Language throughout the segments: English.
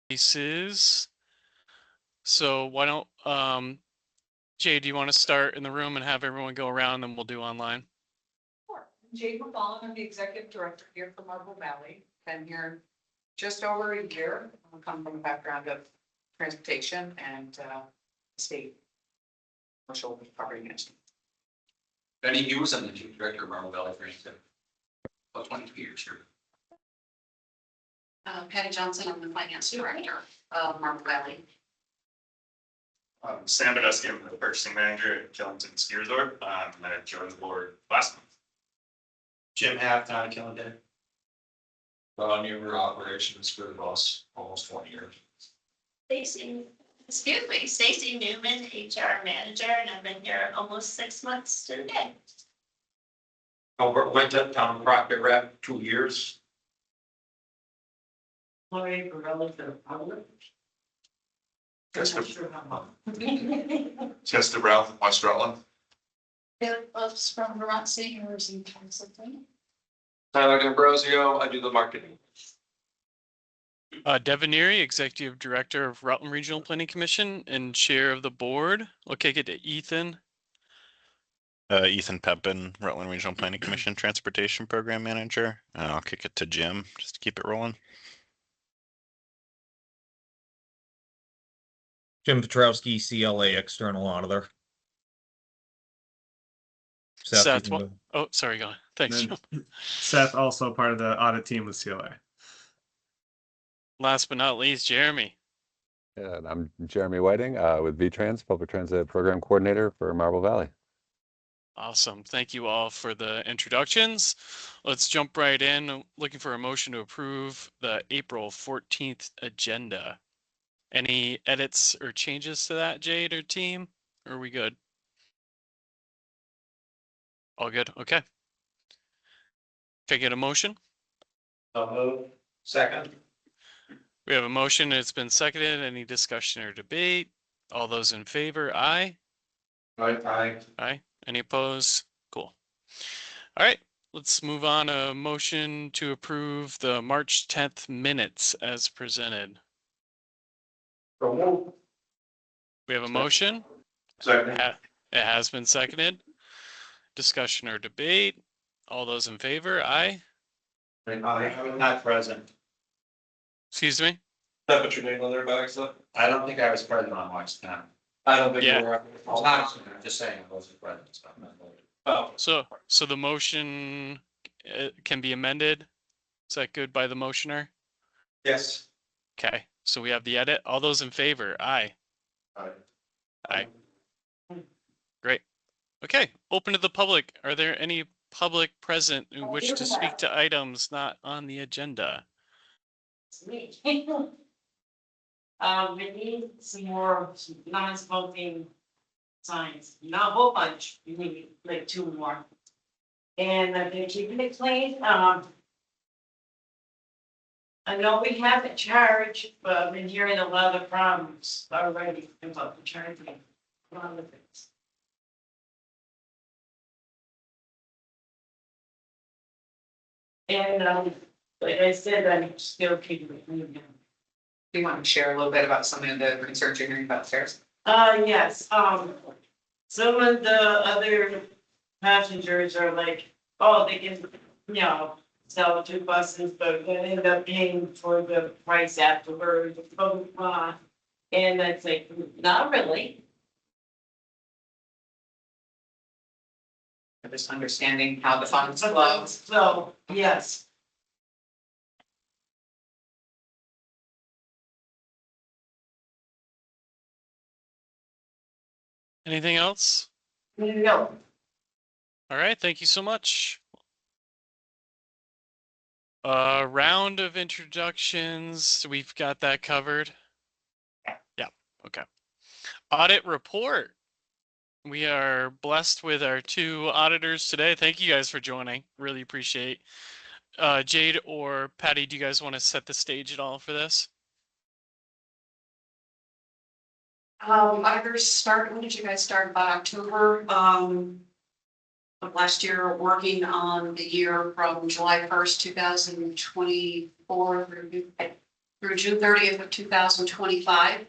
Cases. So why don't, Jay, do you want to start in the room and have everyone go around and we'll do online? Sure. Jade McFarland, I'm the executive director here for Marble Valley. Been here just over a year. I come from a background of transportation and state commercial property management. Benny Hughes, I'm the chief director of Marble Valley Transit. About 22 years here. Patty Johnson, I'm the finance director of Marble Valley. Sam Badusky, I'm the purchasing manager at Killington Ski Resort. I joined the board last month. Jim Haft, town of Killington. New operations for almost 20 years. Stacy Newman, HR manager, and I've been here almost 6 months to the day. Went to town Proctor rep 2 years. Lori Borelli for the public. Chester Brown from West Rutland. Bill Buffs from Vermont State University, Pennsylvania. Tyler D'Ambrosio, I do the marketing. Devin Neary, executive director of Rutland Regional Planning Commission and chair of the board. We'll kick it to Ethan. Ethan Pepin, Rutland Regional Planning Commission Transportation Program Manager. And I'll kick it to Jim just to keep it rolling. Jim Petrowski, CLA External Auditor. Seth, oh, sorry, go on. Thanks. Seth, also part of the audit team with CLA. Last but not least, Jeremy. Yeah, I'm Jeremy Whiting with VTrans, Public Transit Program Coordinator for Marble Valley. Awesome. Thank you all for the introductions. Let's jump right in. Looking for a motion to approve the April 14th agenda. Any edits or changes to that, Jade or team? Or are we good? All good. Okay. Can I get a motion? Second. We have a motion. It's been seconded. Any discussion or debate? All those in favor? Aye. Aye. Aye. Any opposed? Cool. All right. Let's move on. A motion to approve the March 10th minutes as presented. We have a motion. Second. It has been seconded. Discussion or debate? All those in favor? Aye. I'm not present. Excuse me? Is that what your name on there, back? I don't think I was present on March 10th. I don't think Yeah. you were. I'm just saying I wasn't present. So I'm not voting. Oh, So the motion can be amended. Is that good by the motioner? yes. Okay. So we have the edit. All those in favor? Aye. Aye. Great. Okay. Open to the public. Are there any public present who wish to speak to items not on the agenda? It's me. We need some more non-smoking signs, not a whole bunch, you need like 2 more. And I've been keeping it clean, I know we have a charge, but I've been hearing a lot of problems already about the charging, a lot of things. And, like I said, I'm still keeping it clean. Do you want to share a little bit about some of the research you're hearing about fares? Yes, some of the other passengers are like, oh, they can, sell 2 buses, but then end up paying for the price afterwards, blah, blah, blah. And it's like, not really. Just understanding how the funds flow. So, yes. Anything else? No. All right. Thank you so much. Round of introductions. We've got that covered. Yeah. Okay. Audit report. We are blessed with our 2 auditors today. Thank you guys for joining. Really appreciate. Jade or Patty, do you guys want to set the stage at all for this? Auditors start, when did you guys start? About October of last year, working on the year from July 1st, 2024 through through June 30th of 2025.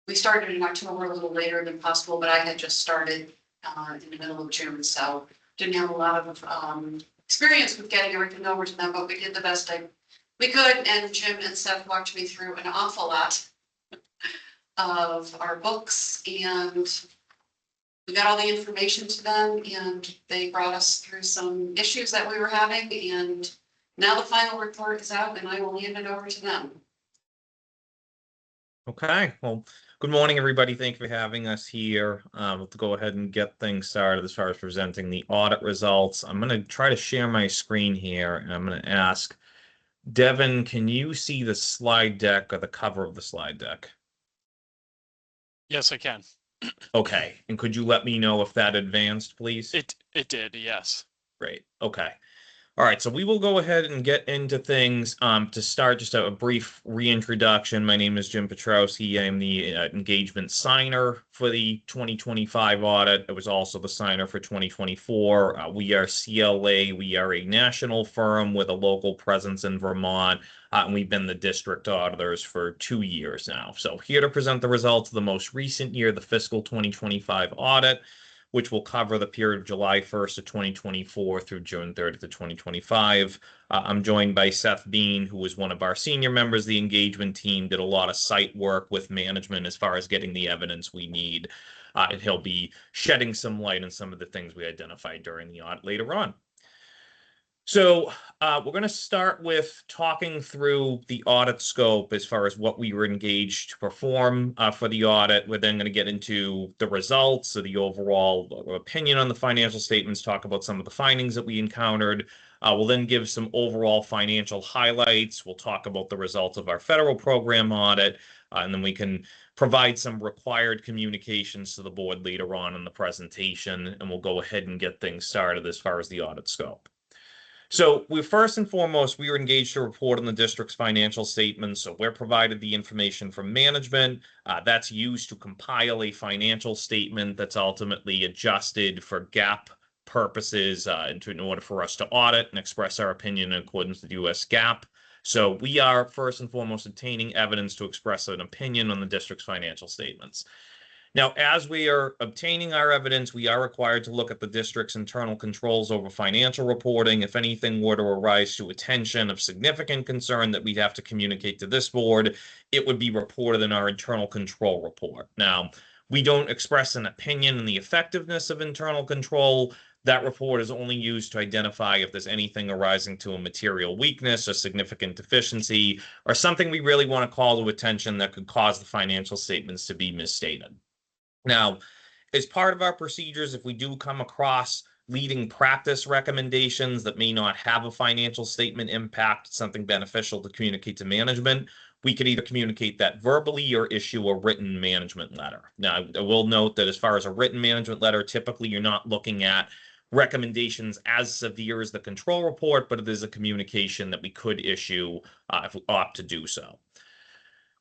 We started in October, a little later than possible, but I had just started in the middle of June, so didn't have a lot of experience with getting everything over to them, but we did the best we could, and Jim and Seth walked me through an awful lot of our books, and we got all the information to them, and they brought us through some issues that we were having, and now the final report is out, and I will hand it over to them. Okay, well, good morning, everybody. Thank you for having us here. We'll go ahead and get things started as far as presenting the audit results. I'm going to try to share my screen here, and I'm going to ask Devin, can you see the slide deck or the cover of the slide deck? Yes, I can. Okay, and could you let me know if that advanced, please? It did, yes. Great. Okay. All right, so we will go ahead and get into things. To start, just a brief reintroduction. My name is Jim Petrowski. I am the engagement signer for the 2025 audit. I was also the signer for 2024. We are CLA. We are a national firm with a local presence in Vermont, and we've been the district auditors for 2 years now. So here to present the results of the most recent year, the fiscal 2025 audit, which will cover the period of July 1st of 2024 through June 30th of 2025. I'm joined by Seth Bean, who was one of our senior members of the engagement team, did a lot of site work with management as far as getting the evidence we need. And he'll be shedding some light on some of the things we identified during the audit later on. So we're going to start with talking through the audit scope as far as what we were engaged to perform for the audit. We're then going to get into the results, so the overall opinion on the financial statements, talk about some of the findings that we encountered. We'll then give some overall financial highlights. We'll talk about the results of our federal program audit, and then we can provide some required communications to the board later on in the presentation, and we'll go ahead and get things started as far as the audit scope. So first and foremost, we were engaged to report on the district's financial statements. So we're provided the information from management. That's used to compile a financial statement that's ultimately adjusted for GAAP purposes in order for us to audit and express our opinion in accordance with U.S. GAAP. So we are first and foremost obtaining evidence to express an opinion on the district's financial statements. Now, as we are obtaining our evidence, we are required to look at the district's internal controls over financial reporting. If anything were to arise to attention of significant concern that we'd have to communicate to this board, it would be reported in our internal control report. Now, we don't express an opinion on the effectiveness of internal control. That report is only used to identify if there's anything arising to a material weakness or significant deficiency or something we really want to call to attention that could cause the financial statements to be misstated. Now, as part of our procedures, if we do come across leading practice recommendations that may not have a financial statement impact, something beneficial to communicate to management, we could either communicate that verbally or issue a written management letter. Now, I will note that as far as a written management letter, typically you're not looking at recommendations as severe as the control report, but it is a communication that we could issue if we opt to do so.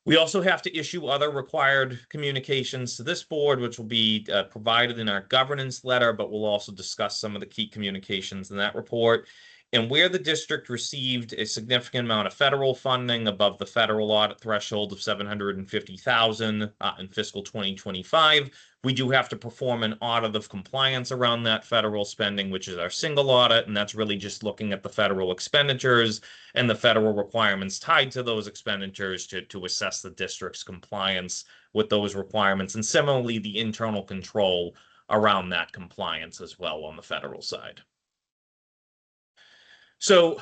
We also have to issue other required communications to this board, which will be provided in our governance letter, but we'll also discuss some of the key communications in that report. And where the district received a significant amount of federal funding above the federal audit threshold of $750,000 in fiscal 2025, we do have to perform an audit of compliance around that federal spending, which is our single audit, and that's really just looking at the federal expenditures and the federal requirements tied to those expenditures to assess the district's compliance with those requirements, and similarly the internal control around that compliance as well on the federal side. So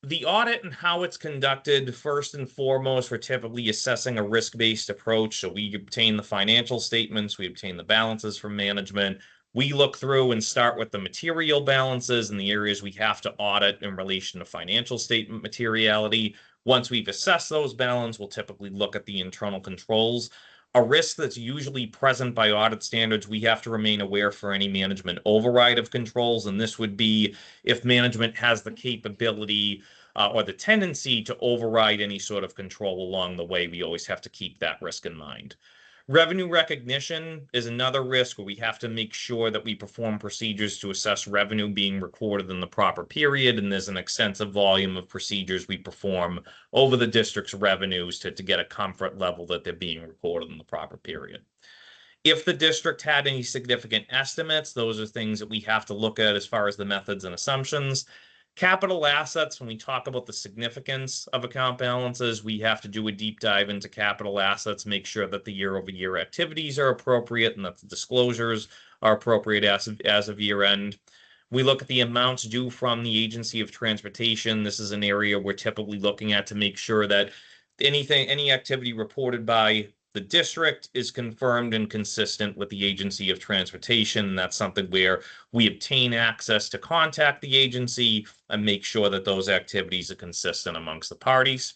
the audit and how it's conducted, first and foremost, we're typically assessing a risk-based approach. So we obtain the financial statements, we obtain the balances from management. We look through and start with the material balances and the areas we have to audit in relation to financial statement materiality. Once we've assessed those balances, we'll typically look at the internal controls. A risk that's usually present by audit standards, we have to remain aware for any management override of controls, and this would be if management has the capability or the tendency to override any sort of control along the way. We always have to keep that risk in mind. Revenue recognition is another risk where we have to make sure that we perform procedures to assess revenue being recorded in the proper period, and there's an extensive volume of procedures we perform over the district's revenues to get a comfort level that they're being recorded in the proper period. If the district had any significant estimates, those are things that we have to look at as far as the methods and assumptions. Capital assets, when we talk about the significance of account balances, we have to do a deep dive into capital assets, make sure that the year-over-year activities are appropriate and that the disclosures are appropriate as of year end. We look at the amounts due from the Agency of Transportation. This is an area we're typically looking at to make sure that any activity reported by the district is confirmed and consistent with the Agency of Transportation. That's something where we obtain access to contact the agency and make sure that those activities are consistent amongst the parties.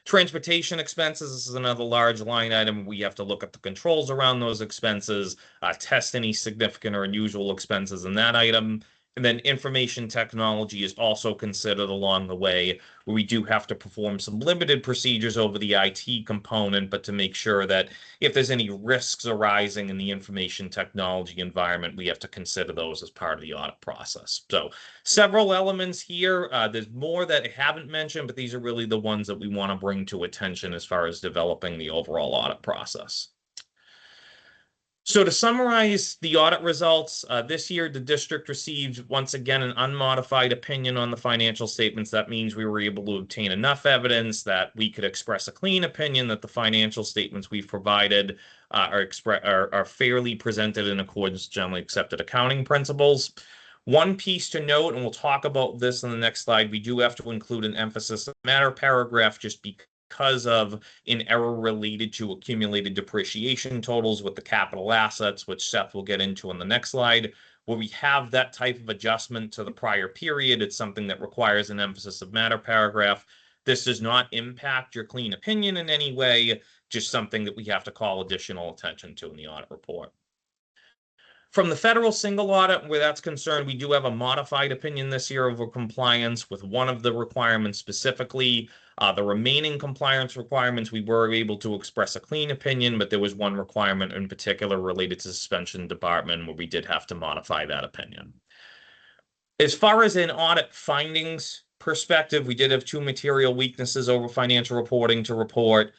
Transportation expenses, this is another large line item. We have to look at the controls around those expenses, test any significant or unusual expenses in that item. And then information technology is also considered along the way, where we do have to perform some limited procedures over the IT component, but to make sure that if there's any risks arising in the information technology environment, we have to consider those as part of the audit process. So several elements here. There's more that I haven't mentioned, but these are really the ones that we want to bring to attention as far as developing the overall audit process. So to summarize the audit results, this year the district received once again an unmodified opinion on the financial statements. That means we were able to obtain enough evidence that we could express a clean opinion that the financial statements we've provided are fairly presented in accordance with generally accepted accounting principles. One piece to note, and we'll talk about this in the next slide, we do have to include an emphasis of matter paragraph just because of an error related to accumulated depreciation totals with the capital assets, which Seth will get into on the next slide. Where we have that type of adjustment to the prior period, it's something that requires an emphasis of matter paragraph. This does not impact your clean opinion in any way, just something that we have to call additional attention to in the audit report. From the federal single audit, where that's concerned, we do have a modified opinion this year over compliance with one of the requirements specifically. The remaining compliance requirements, we were able to express a clean opinion, but there was one requirement in particular related to suspension debarment where we did have to modify that opinion. As far as an audit findings perspective, we did have 2 material weaknesses over financial reporting to report.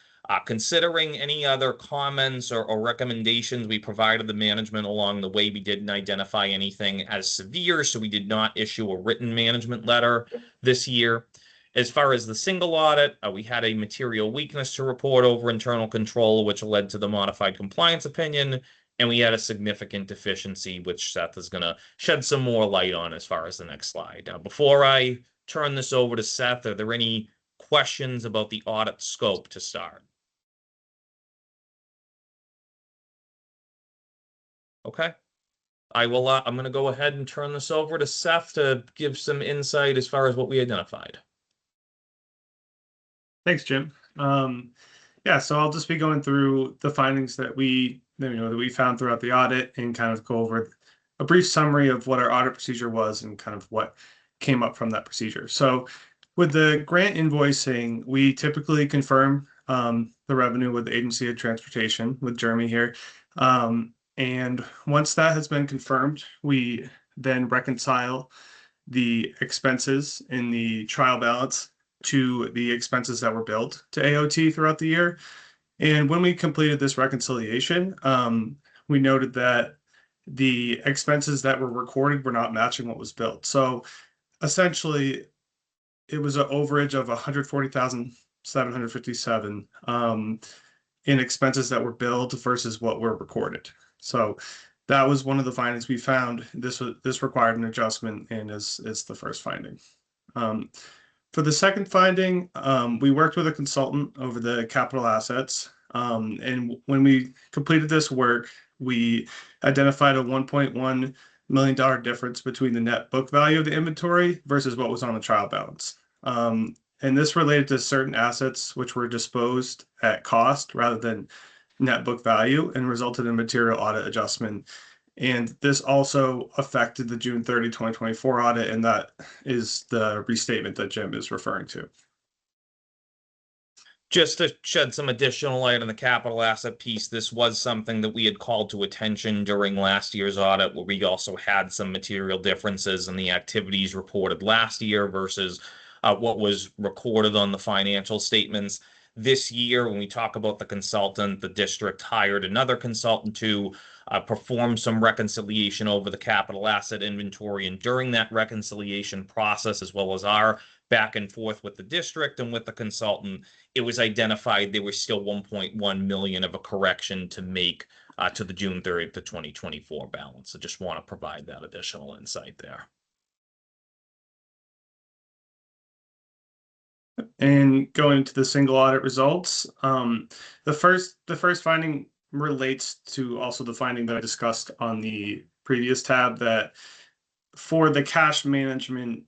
Considering any other comments or recommendations we provided the management along the way, we didn't identify anything as severe, so we did not issue a written management letter this year. As far as the single audit, we had a material weakness to report over internal control, which led to the modified compliance opinion, and we had a significant deficiency, which Seth is going to shed some more light on as far as the next slide. Now, before I turn this over to Seth, are there any questions about the audit scope to start? Okay. I'm going to go ahead and turn this over to Seth to give some insight as far as what we identified. Thanks, Jim. Yeah, so I'll just be going through the findings that we found throughout the audit and kind of go over a brief summary of what our audit procedure was and kind of what came up from that procedure. So with the grant invoicing, we typically confirm the revenue with the Agency of Transportation with Jeremy here. And once that has been confirmed, we then reconcile the expenses in the trial balance to the expenses that were billed to AOT throughout the year. And when we completed this reconciliation, we noted that the expenses that were recorded were not matching what was billed. So essentially, it was an overage of $140,757 in expenses that were billed versus what were recorded. So that was one of the findings we found. This required an adjustment and is the first finding. For the second finding, we worked with a consultant over the capital assets. And when we completed this work, we identified a $1.1 million difference between the net book value of the inventory versus what was on the trial balance. And this related to certain assets which were disposed at cost rather than net book value and resulted in material audit adjustment. And this also affected the June 30, 2024 audit, and that is the restatement that Jim is referring to. Just to shed some additional light on the capital asset piece, this was something that we had called to attention during last year's audit, where we also had some material differences in the activities reported last year versus what was recorded on the financial statements. This year, when we talk about the consultant, the district hired another consultant to perform some reconciliation over the capital asset inventory. And during that reconciliation process, as well as our back and forth with the district and with the consultant, it was identified there was still 1.1 million of a correction to make to the June 30th to 2024 balance. I just want to provide that additional insight there. And going to the single audit results, the first finding relates to also the finding that I discussed on the previous tab, that for the cash management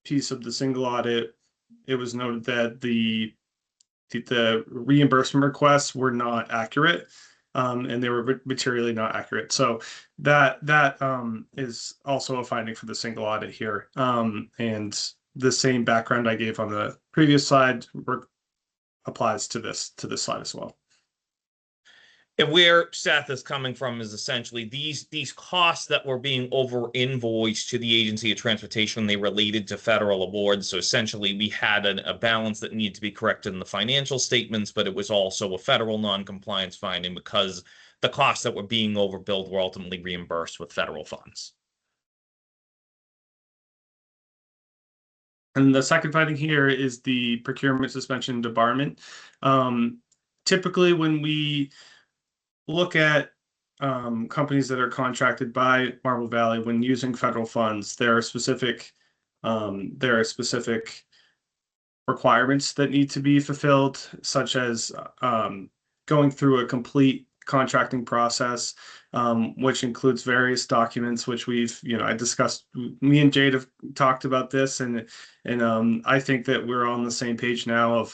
piece of the single audit, it was noted that the reimbursement requests were not accurate, and they were materially not accurate. So that is also a finding for the single audit here. And the same background I gave on the previous slide applies to this slide as well. And where Seth is coming from is essentially these costs that were being over invoiced to the Agency of Transportation, they related to federal awards. So essentially we had a balance that needed to be corrected in the financial statements, but it was also a federal non-compliance finding because the costs that were being overbilled were ultimately reimbursed with federal funds. And the second finding here is the procurement suspension and debarment. Typically when we look at companies that are contracted by Marble Valley, when using federal funds, there are specific requirements that need to be fulfilled, such as going through a complete contracting process, which includes various documents, which I discussed. Me and Jade have talked about this, and I think that we're on the same page now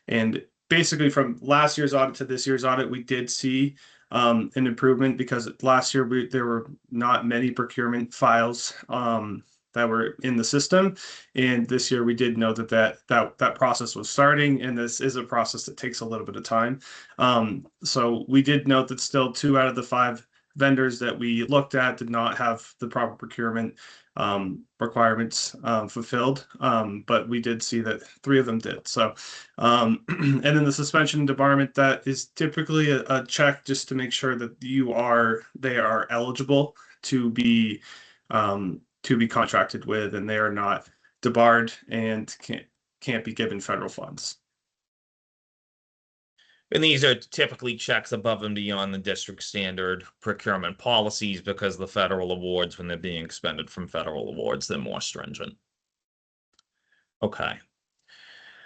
and basically from last year's audit to this year's audit, we did see an improvement, because last year there were not many procurement files that were in the system, and this year we did know that process was starting, and this is a process that takes a little bit of time. So we did note that still 2 out of the 5 vendors that we looked at did not have the proper procurement requirements fulfilled, but we did see that 3 of them did. So, and then the suspension and debarment, that is typically a check just to make sure that they are eligible to be contracted with, and they are not debarred and can't be given federal funds. And these are typically checks above and beyond the district standard procurement policies, because the federal awards, when they're being expended from federal awards, they're more stringent. Okay.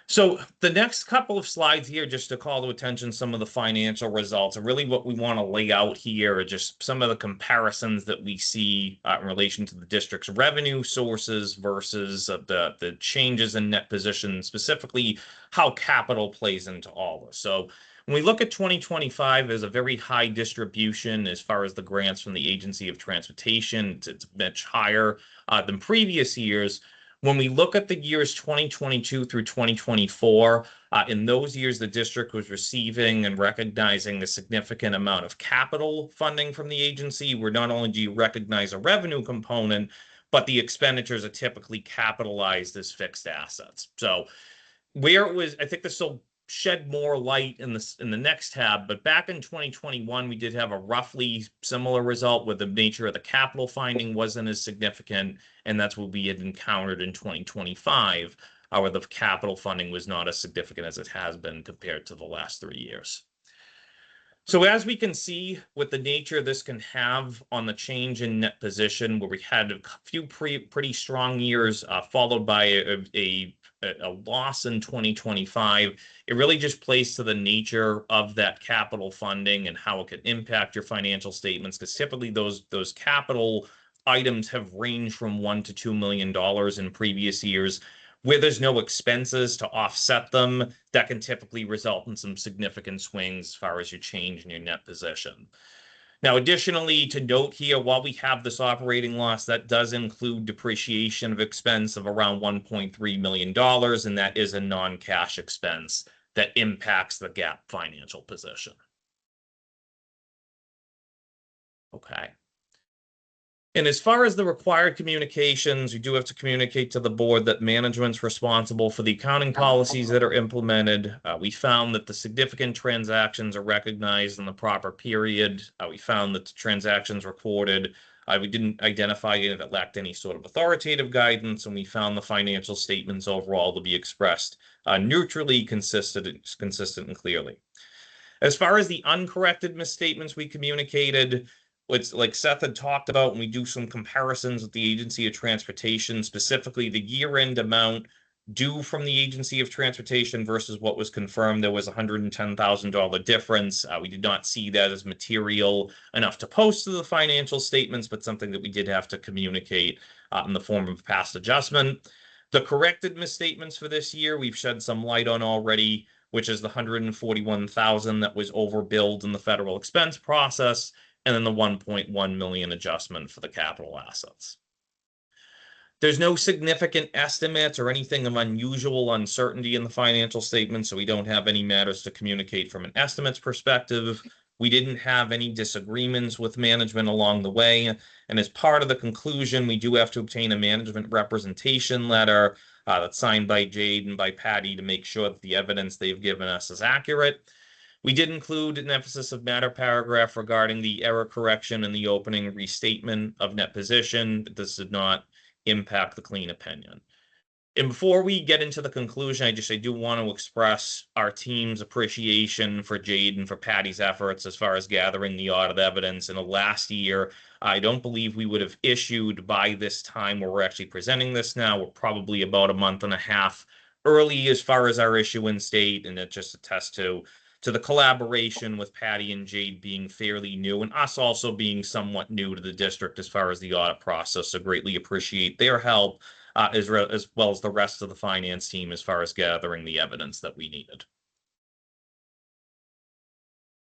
So the next couple of slides here, just to call to attention some of the financial results, and really what we want to lay out here are just some of the comparisons that we see in relation to the district's revenue sources versus the changes in net position, specifically how capital plays into all this. So when we look at 2025, there's a very high distribution as far as the grants from the Agency of Transportation. It's much higher than previous years. When we look at the years 2022 through 2024, in those years, the district was receiving and recognizing a significant amount of capital funding from the agency, where not only do you recognize a revenue component, but the expenditures are typically capitalized as fixed assets. So where it was, I think this will shed more light in the next tab, but back in 2021, we did have a roughly similar result, where the nature of the capital finding wasn't as significant, and that's what we had encountered in 2025, where the capital funding was not as significant as it has been compared to the last 3 years. So as we can see, with the nature this can have on the change in net position, where we had a few pretty strong years, followed by a loss in 2025, it really just plays to the nature of that capital funding and how it could impact your financial statements, because typically those capital items have ranged from $1 to $2 million in previous years. Where there's no expenses to offset them, that can typically result in some significant swings as far as your change in your net position. Now, additionally, to note here, while we have this operating loss, that does include depreciation of expense of around $1.3 million, and that is a non-cash expense that impacts the GAAP financial position. Okay. And as far as the required communications, you do have to communicate to the board that management's responsible for the accounting policies that are implemented. We found that the significant transactions are recognized in the proper period. We found that the transactions recorded, we didn't identify any that lacked any sort of authoritative guidance, and we found the financial statements overall to be expressed neutrally, consistent and clearly. As far as the uncorrected misstatements we communicated, it's like Seth had talked about, when we do some comparisons with the Agency of Transportation, specifically the year-end amount due from the Agency of Transportation versus what was confirmed, there was a $110,000 difference. We did not see that as material enough to post to the financial statements, but something that we did have to communicate in the form of past adjustment. The corrected misstatements for this year, we've shed some light on already, which is the $141,000 that was overbilled in the federal expense process, and then the $1.1 million adjustment for the capital assets. There's no significant estimates or anything of unusual uncertainty in the financial statement, so we don't have any matters to communicate from an estimates perspective. We didn't have any disagreements with management along the way, and as part of the conclusion, we do have to obtain a management representation letter that's signed by Jade and by Patty to make sure that the evidence they've given us is accurate. We did include an emphasis of matter paragraph regarding the error correction in the opening restatement of net position, but this did not impact the clean opinion. And before we get into the conclusion, I do want to express our team's appreciation for Jade and for Patty's efforts as far as gathering the audit evidence. In the last year, I don't believe we would have issued by this time where we're actually presenting this now. We're probably about a month and a half early as far as our issuance date, and it just attests to the collaboration with Patty and Jade being fairly new, and us also being somewhat new to the district as far as the audit process. So greatly appreciate their help, as well as the rest of the finance team as far as gathering the evidence that we needed.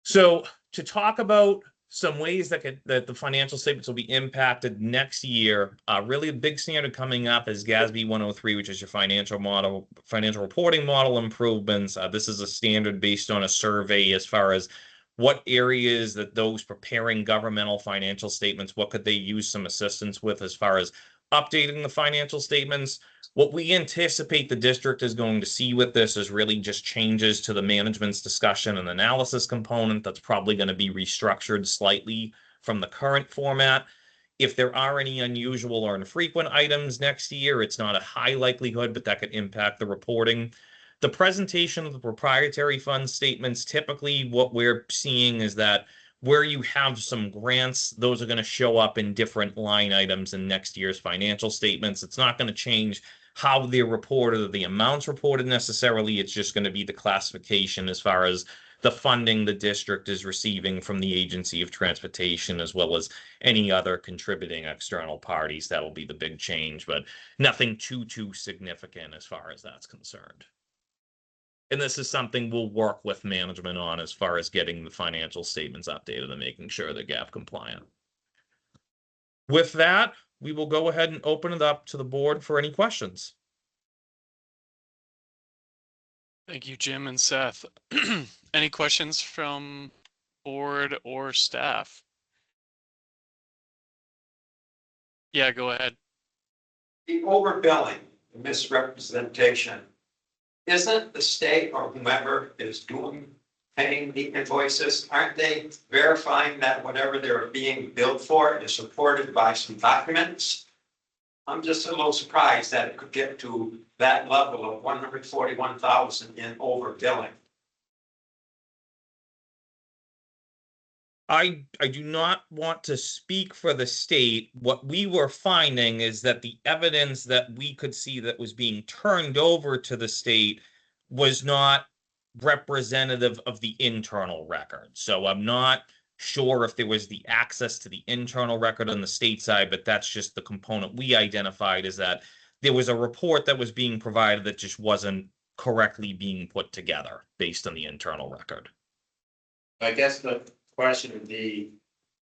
So to talk about some ways that the financial statements will be impacted next year, really a big standard coming up is GASB 103, which is your financial reporting model improvements. This is a standard based on a survey as far as what areas that those preparing governmental financial statements, what could they use some assistance with as far as updating the financial statements. What we anticipate the district is going to see with this is really just changes to the management's discussion and analysis component that's probably going to be restructured slightly from the current format. If there are any unusual or infrequent items next year, it's not a high likelihood, but that could impact the reporting. The presentation of the proprietary fund statements, typically what we're seeing is that where you have some grants, those are going to show up in different line items in next year's financial statements. It's not going to change how they're reported or the amounts reported necessarily. It's just going to be the classification as far as the funding the district is receiving from the Agency of Transportation, as well as any other contributing external parties. That will be the big change, but nothing too significant as far as that's concerned. And this is something we'll work with management on as far as getting the financial statements updated and making sure they're GAAP compliant. With that, we will go ahead and open it up to the board for any questions. Thank you, Jim and Seth. Any questions from board or staff? Yeah, go ahead. The overbilling, the misrepresentation, isn't the state or whomever is paying the invoices, aren't they verifying that whatever they're being billed for is supported by some documents? I'm just a little surprised that it could get to that level of 141,000 in overbilling. I do not want to speak for the state. What we were finding is that the evidence that we could see that was being turned over to the state was not representative of the internal record. So I'm not sure if there was the access to the internal record on the state side, but that's just the component we identified, is that there was a report that was being provided that just wasn't correctly being put together based on the internal record. I guess the question would be,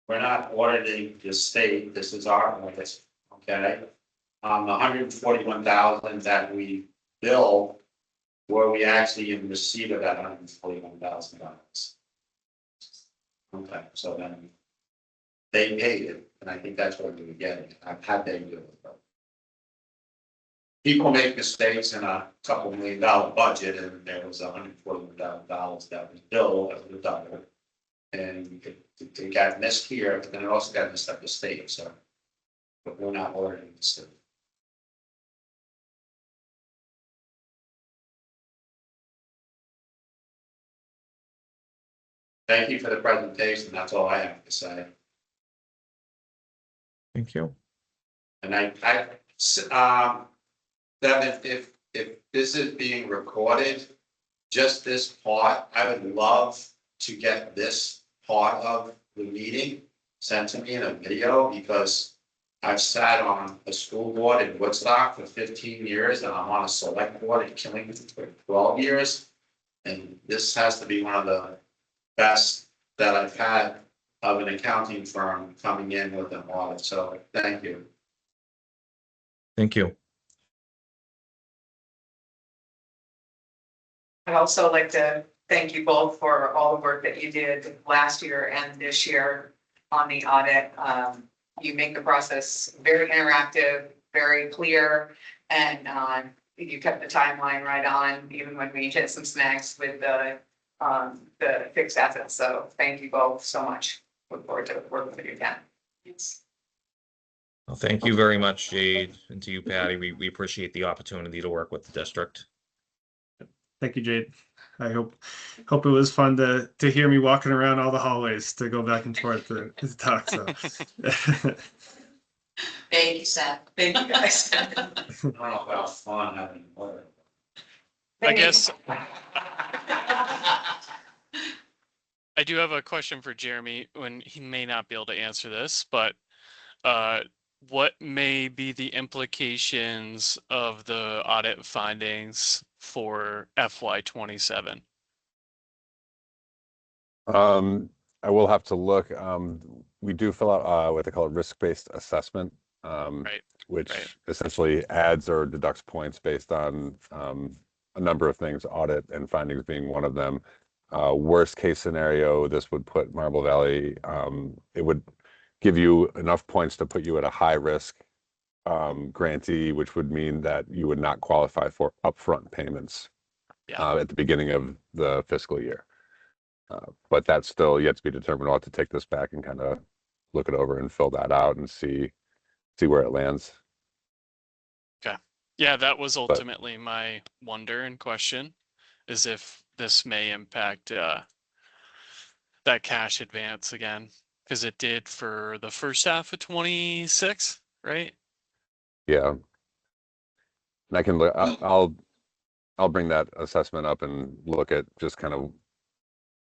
we're not auditing the state, this is our audit, okay? The 141,000 that we bill, were we actually in receipt of that $141,000? Okay, so then they paid it, and I think that's what we were getting. I've had they do it. But people make mistakes in a couple $1 million budget, and there was $141,000 that was billed as a double. And it got missed here, but then it also got missed at the state, so. But we're not ordering the state. Thank you for the presentation. That's all I have to say. Thank you. And Devin, if this is being recorded, just this part, I would love to get this part of the meeting sent to me in a video, because I've sat on a school board in Woodstock for 15 years, and I'm on a select board in Killington for 12 years. And this has to be one of the best that I've had of an accounting firm coming in with an audit. So thank you. Thank you. I'd also like to thank you both for all the work that you did last year and this year on the audit. You make the process very interactive, very clear, and you kept the timeline right on, even when we hit some snags with the fixed assets. So thank you both so much. Look forward to working with you again. Thanks. Well, thank you very much, Jade, and to you, Patty. We appreciate the opportunity to work with the district. Thank you, Jade. I hope it was fun to hear me walking around all the hallways to go back and forth to talk. So Thank you, Sam. Thank you, guys. I don't know about fun having water. I guess I do have a question for Jeremy, when he may not be able to answer this, but what may be the implications of the audit findings for FY27? I will have to look. We do fill out what they call a risk-based assessment, Right. which right. essentially adds or deducts points based on a number of things, audit and findings being one of them. Worst case scenario, this would put Marble Valley, it would give you enough points to put you at a high risk grantee, which would mean that you would not qualify for upfront payments at the beginning of the fiscal year. But that's still yet to be determined. I'll have to take this back and kind of look it over and fill that out and see where it lands. Okay. Yeah, that was ultimately my wonder and question, is if this may impact that cash advance again, because it did for the first half of 26, right? Yeah. And I can look, I'll bring that assessment up and look at just kind of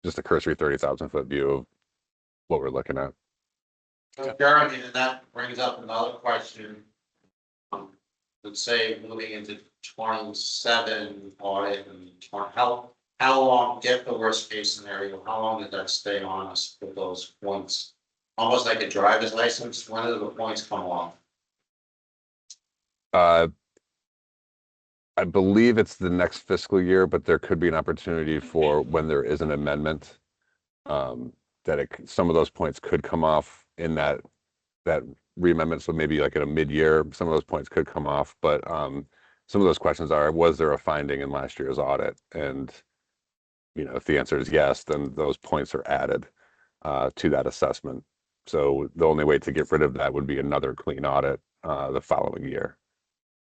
just a cursory 30,000 foot view of what we're looking at. So Jeremy, and that brings up another question. Let's say moving into 27 audit and 20, how long, get the worst case scenario, how long did that stay on us with those points? Almost like a driver's license, when do the points come off? I believe it's the next fiscal year, but there could be an opportunity for when there is an amendment, that some of those points could come off in that re-amendment. So maybe like at a mid-year, some of those points could come off. But some of those questions are, was there a finding in last year's audit? And if the answer is yes, then those points are added to that assessment. So the only way to get rid of that would be another clean audit the following year.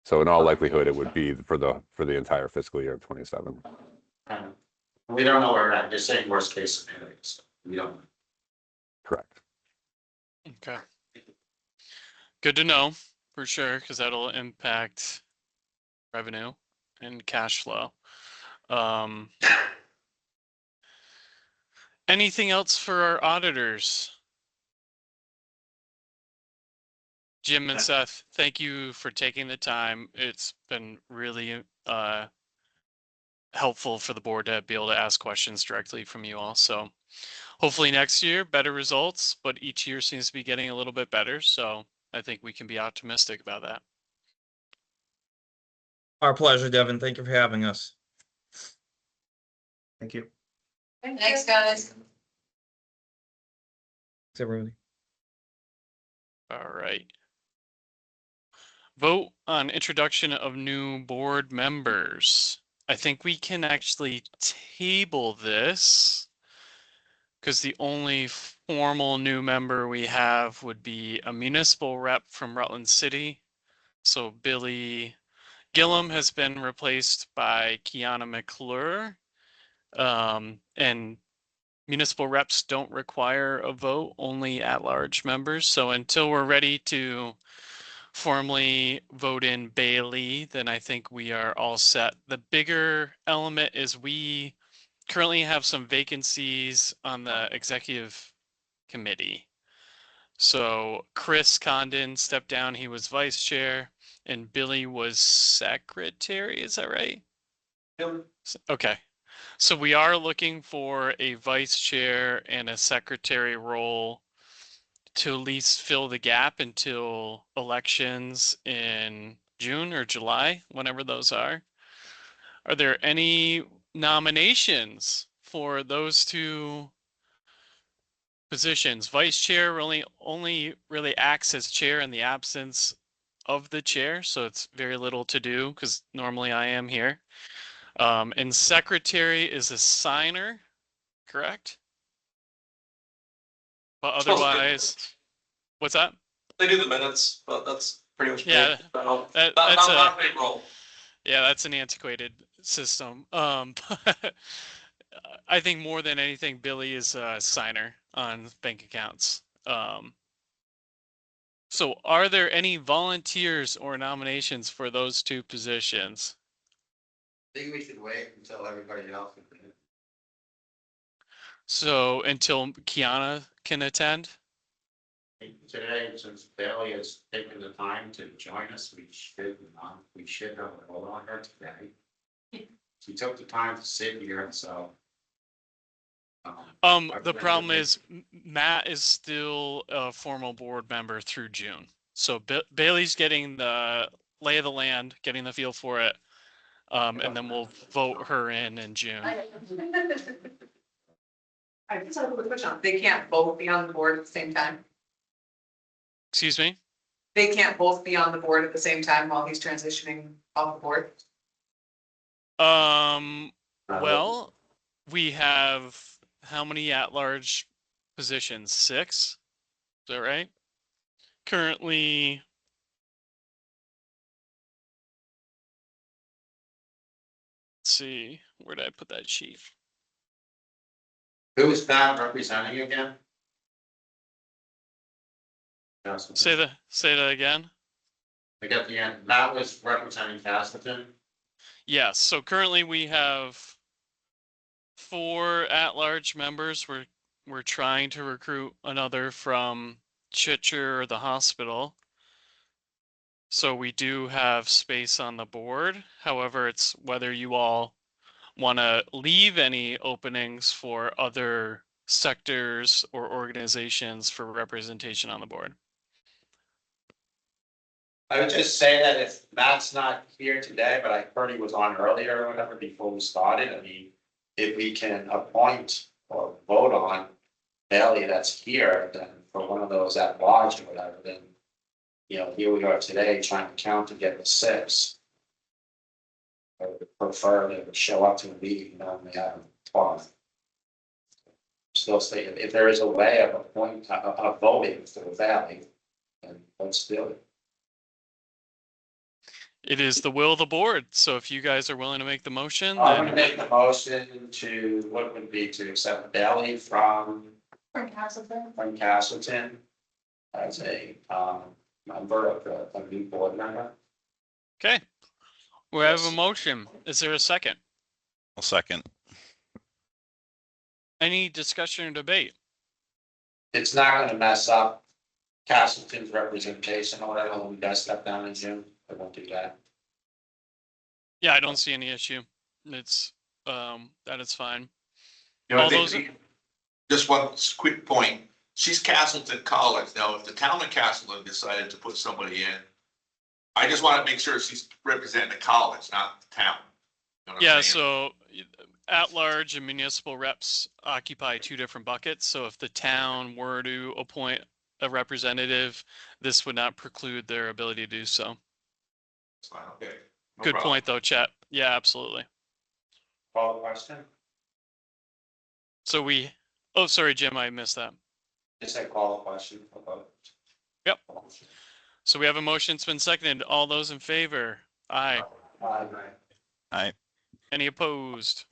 So in all likelihood, it would be for the entire fiscal year of 27. We don't know where we're at. You're saying worst case scenario, so we don't know. Correct. Okay. Good to know for sure, because that'll impact revenue and cash flow. Anything else for our auditors? Jim and Seth, thank you for taking the time. It's been really helpful for the board to be able to ask questions directly from you all. So hopefully next year, better results, but each year seems to be getting a little bit better. So I think we can be optimistic about that. Our pleasure, Devin. Thank you for having us. Thank you. Thanks, guys. Thanks, everybody. All right. Vote on introduction of new board members. I think we can actually table this because the only formal new member we have would be a municipal rep from Rutland City. So Billy Gillum has been replaced by Kiana McClure. And municipal reps don't require a vote, only at-large members. So until we're ready to formally vote in Bailey, then I think we are all set. The bigger element is we currently have some vacancies on the executive committee. So Chris Condon stepped down, he was vice chair, and Billy was secretary, is that right? Okay. So we are looking for a vice chair and a secretary role to at least fill the gap until elections in June or July, whenever those are. Are there any nominations for those two positions? Vice chair only really acts as chair in the absence of the chair, so it's very little to do because normally I am here. And secretary is a signer, correct? But otherwise, what's that? They do the minutes, but that's pretty much. Yeah, Not that's a big role. yeah, that's an antiquated system. But I think more than anything, Billy is a signer on bank accounts. So are there any volunteers or nominations for those two positions? I think we should wait until everybody else is in. So until Kiana can attend? Today, since Bailey has taken the time to join us, we should have a vote on her today. She took the time to sit here, so. The problem is Matt is still a formal board member through June. So Bailey's getting the lay of the land, getting the feel for it. And then we'll vote her in June. I just have a quick question. They can't both be on the board at the same time? Excuse me? They can't both be on the board at the same time while he's transitioning off the board? Well, we have how many at-large positions? 6? Is that right? Currently, let's see, where did I put that sheet? Who is that representing again? Say that again. I got the end. That was representing Castleton. Yes, so currently we have 4 at-large members. We're trying to recruit another from Chitcher or the hospital. So we do have space on the board. However, it's whether you all want to leave any openings for other sectors or organizations for representation on the board. I would just say that if Matt's not here today, but I heard he was on earlier or whatever before we started, I mean, if we can appoint or vote on Bailey that's here, then for one of those at large or whatever, then, you know, here we are today trying to count to get the 6. I would prefer they would show up to a meeting and only have 12. Still say, if there is a way of appointing, of voting for the Valley, then let's do it. It is the will of the board. So if you guys are willing to make the motion, I'm gonna then make the motion to, what would be to accept Bailey from Castleton as a member of a new board member. okay. We have a motion. Is there a second? I'll second. Any discussion or debate? It's not gonna mess up Castleton's representation or whatever when you guys step down in June. I won't do that. Yeah, I don't see any issue. It's that is fine. You know, All I think those- just one quick point. She's Castleton College. Now, if the town of Castleton decided to put somebody in, I just want to make sure she's representing the college, not the town. You know what I'm Yeah, saying? so at-large and municipal reps occupy two different buckets. So if the town were to appoint a representative, this would not preclude their ability to do so. It's fine, okay. No Good problem. point, though, Chet. Yeah, absolutely. Call the question? So we, oh, sorry, Jim, I missed that. Just say call the question. Yep. So we have a motion, it's been seconded. All those in favor? Aye. Aye. Any opposed?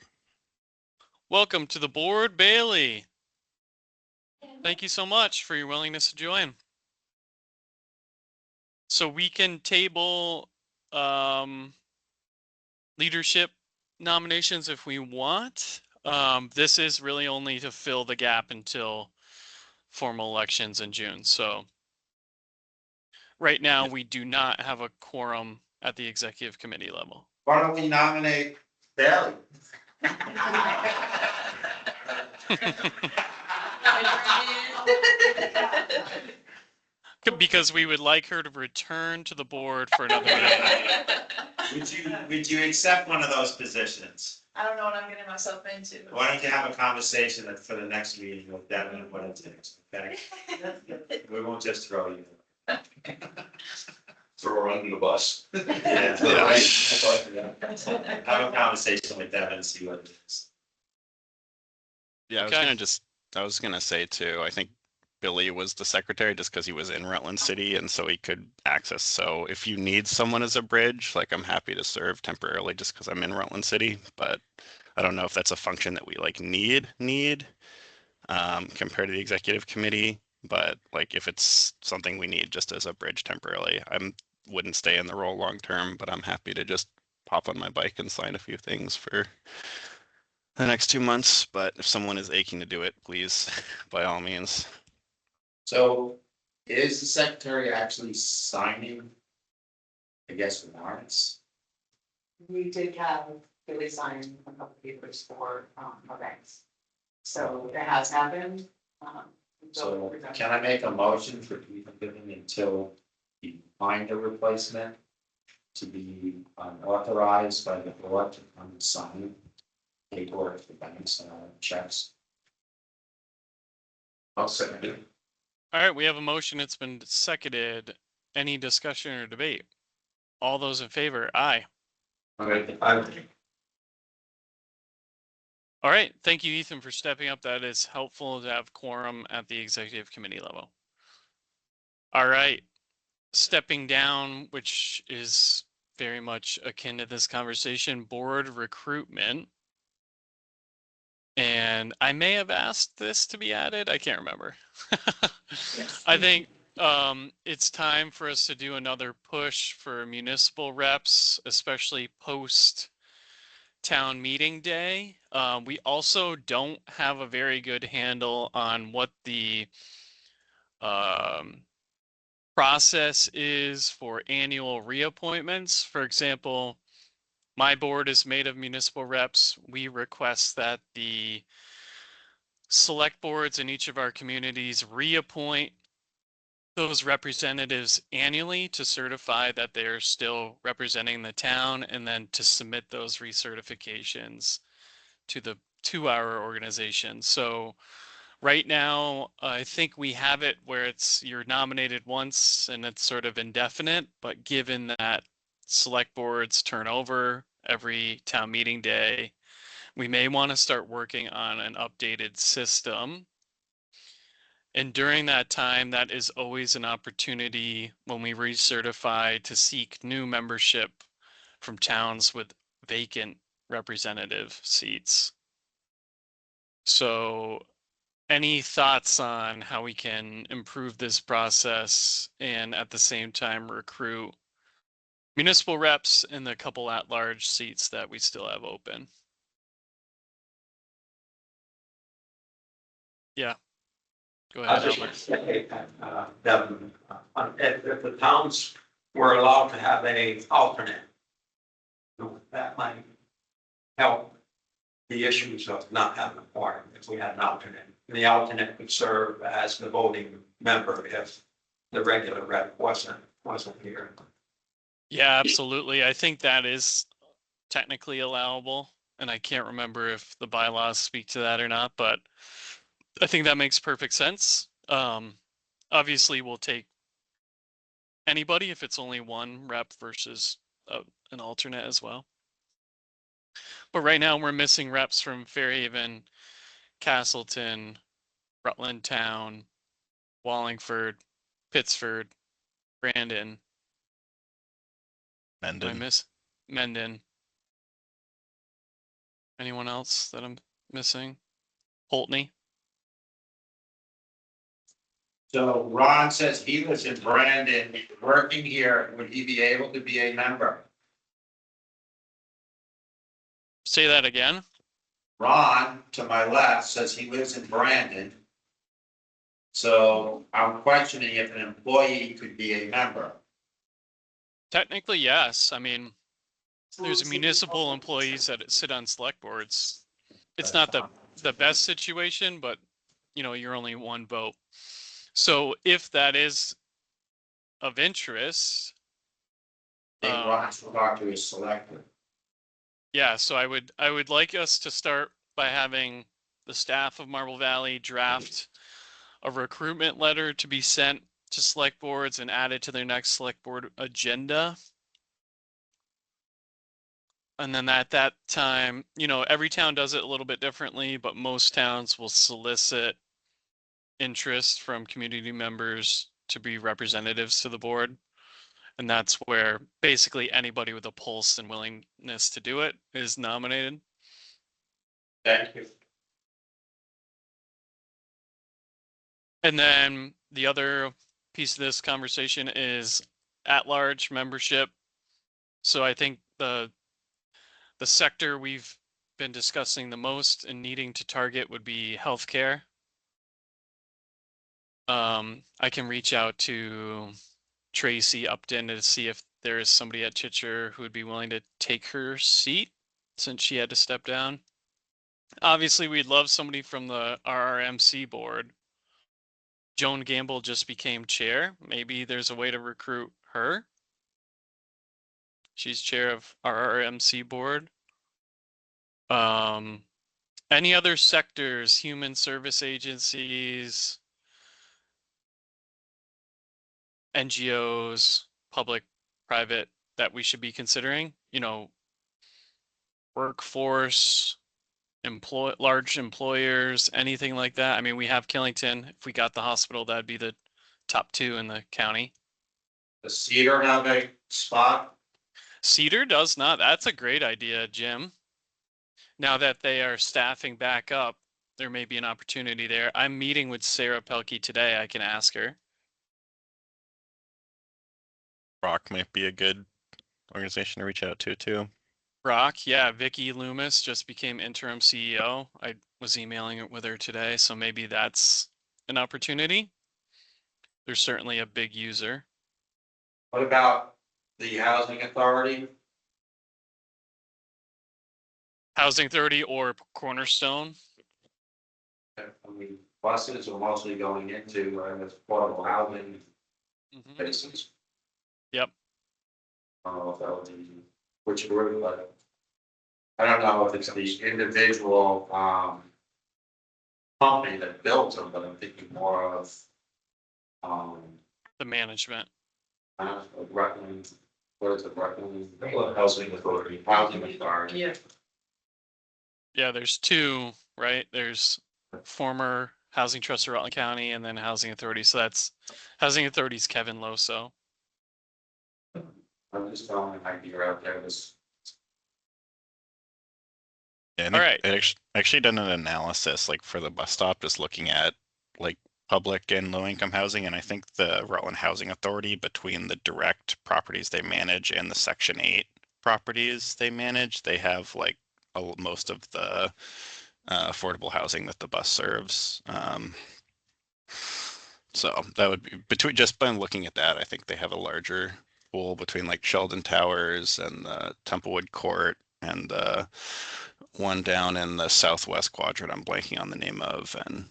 Welcome to the board, Bailey. Thank you so much for your willingness to join. So we can table leadership nominations if we want. This is really only to fill the gap until formal elections in June. So right now we do not have a quorum at the executive committee level. Why don't we nominate Bailey? Because we would like her to return to the board for another meeting. Would you accept one of those positions? I don't know what I'm getting myself into. Why don't you have a conversation for the next meeting with Devin and what it takes, okay? We won't just throw you. Throw her under the bus. Yeah. Have a conversation with Devin and see what it is. Yeah, Okay. I was gonna say too, I think Billy was the secretary just because he was in Rutland City and so he could access. So if you need someone as a bridge, like I'm happy to serve temporarily just because I'm in Rutland City, but I don't know if that's a function that we like need compared to the executive committee. But like if it's something we need just as a bridge temporarily, wouldn't stay in the role long term, but I'm happy to just pop on my bike and sign a few things for the next 2 months. But if someone is aching to do it, please, by all means. So is the secretary actually signing, I guess, warrants? We did have Billy sign a couple papers for events. So it has happened. So can I make a motion for even until we find a replacement to be authorized by the board to come and sign paperwork for banks and checks? I'll second it. All right, we have a motion. It's been seconded. Any discussion or debate? All those in favor? Aye. All right. Thank you, Ethan, for stepping up. That is helpful to have quorum at the executive committee level. All right. Stepping down, which is very much akin to this conversation, board recruitment. And I may have asked this to be added. I can't remember. I think it's time for us to do another push for municipal reps, especially post town meeting day. We also don't have a very good handle on what the process is for annual reappointments. For example, my board is made of municipal reps. We request that the select boards in each of our communities reappoint those representatives annually to certify that they're still representing the town and then to submit those recertifications to our organization. So right now, I think we have it where you're nominated once and it's sort of indefinite, but given that select boards turn over every town meeting day, we may want to start working on an updated system. And during that time, that is always an opportunity when we recertify to seek new membership from towns with vacant representative seats. So any thoughts on how we can improve this process and at the same time recruit municipal reps in the couple at-large seats that we still have open? Yeah. Go I ahead, was Albert. just gonna say, Devin, if the towns were allowed to have a alternate, that might help the issues of not having a quorum if we had an alternate. The alternate would serve as the voting member if the regular rep wasn't here. Yeah, absolutely. I think that is technically allowable. and I can't remember if the bylaws speak to that or not, but I think that makes perfect sense. Obviously, we'll take anybody if it's only one rep versus an alternate as well. But right now, we're missing reps from Fairhaven, Castleton, Rutland Town, Wallingford, Pittsford, Brandon. I Mendon. miss Mendon. Anyone else that I'm missing? Pulteney. So Ron says he was in Brandon, working here, would he be able to be a member? Say that again. Ron, to my left, says he lives in Brandon. So I'm questioning if an employee could be a member. Technically, yes. I mean, there's municipal employees that sit on select boards. It's not the best situation, but you know, you're only one vote. So if that is of interest, I think Ron should talk to his selectman. yeah, so I would like us to start by having the staff of Marble Valley draft a recruitment letter to be sent to select boards and added to their next select board agenda. And then at that time, you know, every town does it a little bit differently, but most towns will solicit interest from community members to be representatives to the board. And that's where basically anybody with a pulse and willingness to do it is nominated. Thank you. And then the other piece of this conversation is at-large membership. So I think the sector we've been discussing the most and needing to target would be healthcare. I can reach out to Tracy Upton to see if there is somebody at Chitcher who would be willing to take her seat since she had to step down. Obviously, we'd love somebody from the RRMC board. Joan Gamble just became chair. Maybe there's a way to recruit her. She's chair of RRMC board. Any other sectors, human service agencies, NGOs, public, private, that we should be considering? You know, workforce, large employers, anything like that. I mean, we have Killington. If we got the hospital, that'd be the top 2 in the county. Does Cedar have a spot? Cedar does not. That's a great idea, Jim. Now that they are staffing back up, there may be an opportunity there. I'm meeting with Sarah Pelkey today. I can ask her. Rock might be a good organization to reach out to too. Rock, yeah, Vicky Loomis just became interim CEO. I was emailing it with her today, so maybe that's an opportunity. There's certainly a big user. What about the housing authority? Housing 30 or Cornerstone. I mean, buses are mostly going into affordable housing spaces. Yep. I don't know if that would be which group, but I don't know if it's the individual company that builds them, but I'm thinking more of The management. Rutland, what is it, Rutland? Housing Authority. Housing Authority. Yeah. Yeah, there's 2, right? There's former Housing Trust of Rutland County and then Housing Authority. So that's Housing Authority's Kevin Loso. I'm just throwing an idea out there. Yeah, All right. I actually done an analysis like for the bus stop, just looking at like public and low income housing. And I think the Rutland Housing Authority, between the direct properties they manage and the Section 8 properties they manage, they have like most of the affordable housing that the bus serves. So that would be between, just by looking at that, I think they have a larger pool between like Sheldon Towers and the Templewood Court and the one down in the southwest quadrant I'm blanking on the name of. And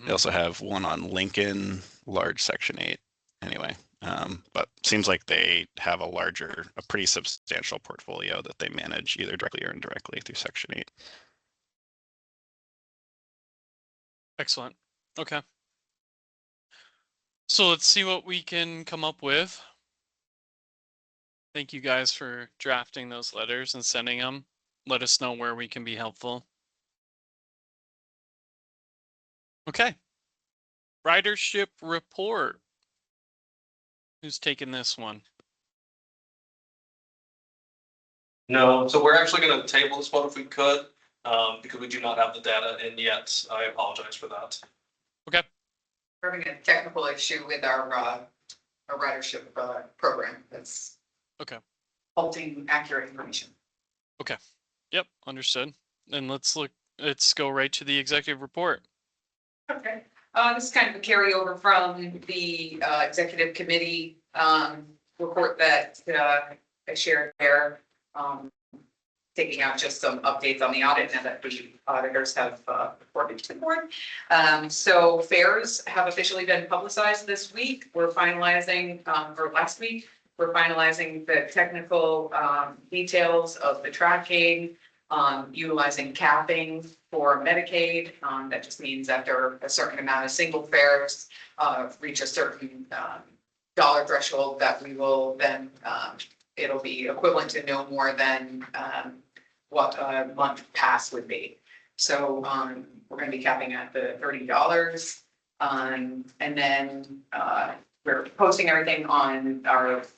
they also have one on Lincoln, large Section 8. Anyway, But seems like they have a pretty substantial portfolio that they manage either directly or indirectly through Section 8. Excellent. Okay. So let's see what we can come up with. Thank you guys for drafting those letters and sending them. Let us know where we can be helpful. Okay. Ridership report. Who's taking this one? No, so we're actually gonna table this one if we could, because we do not have the data in yet. I apologize for that. Okay. We're having a technical issue with our ridership program that's Okay. halting accurate information. Okay. Yep, understood. And let's go right to the executive report. Okay, this is kind of a carryover from the executive committee report that I shared there. Taking out just some updates on the audit now that the auditors have reported to the board. So fairs have officially been publicized this week. We're finalizing, or last week, we're finalizing the technical details of the tracking, utilizing capping for Medicaid. That just means after a certain amount of single fares reach a certain dollar threshold that we will then, it'll be equivalent to no more than what a month pass would be. So we're gonna be capping at the $30. And then we're posting everything on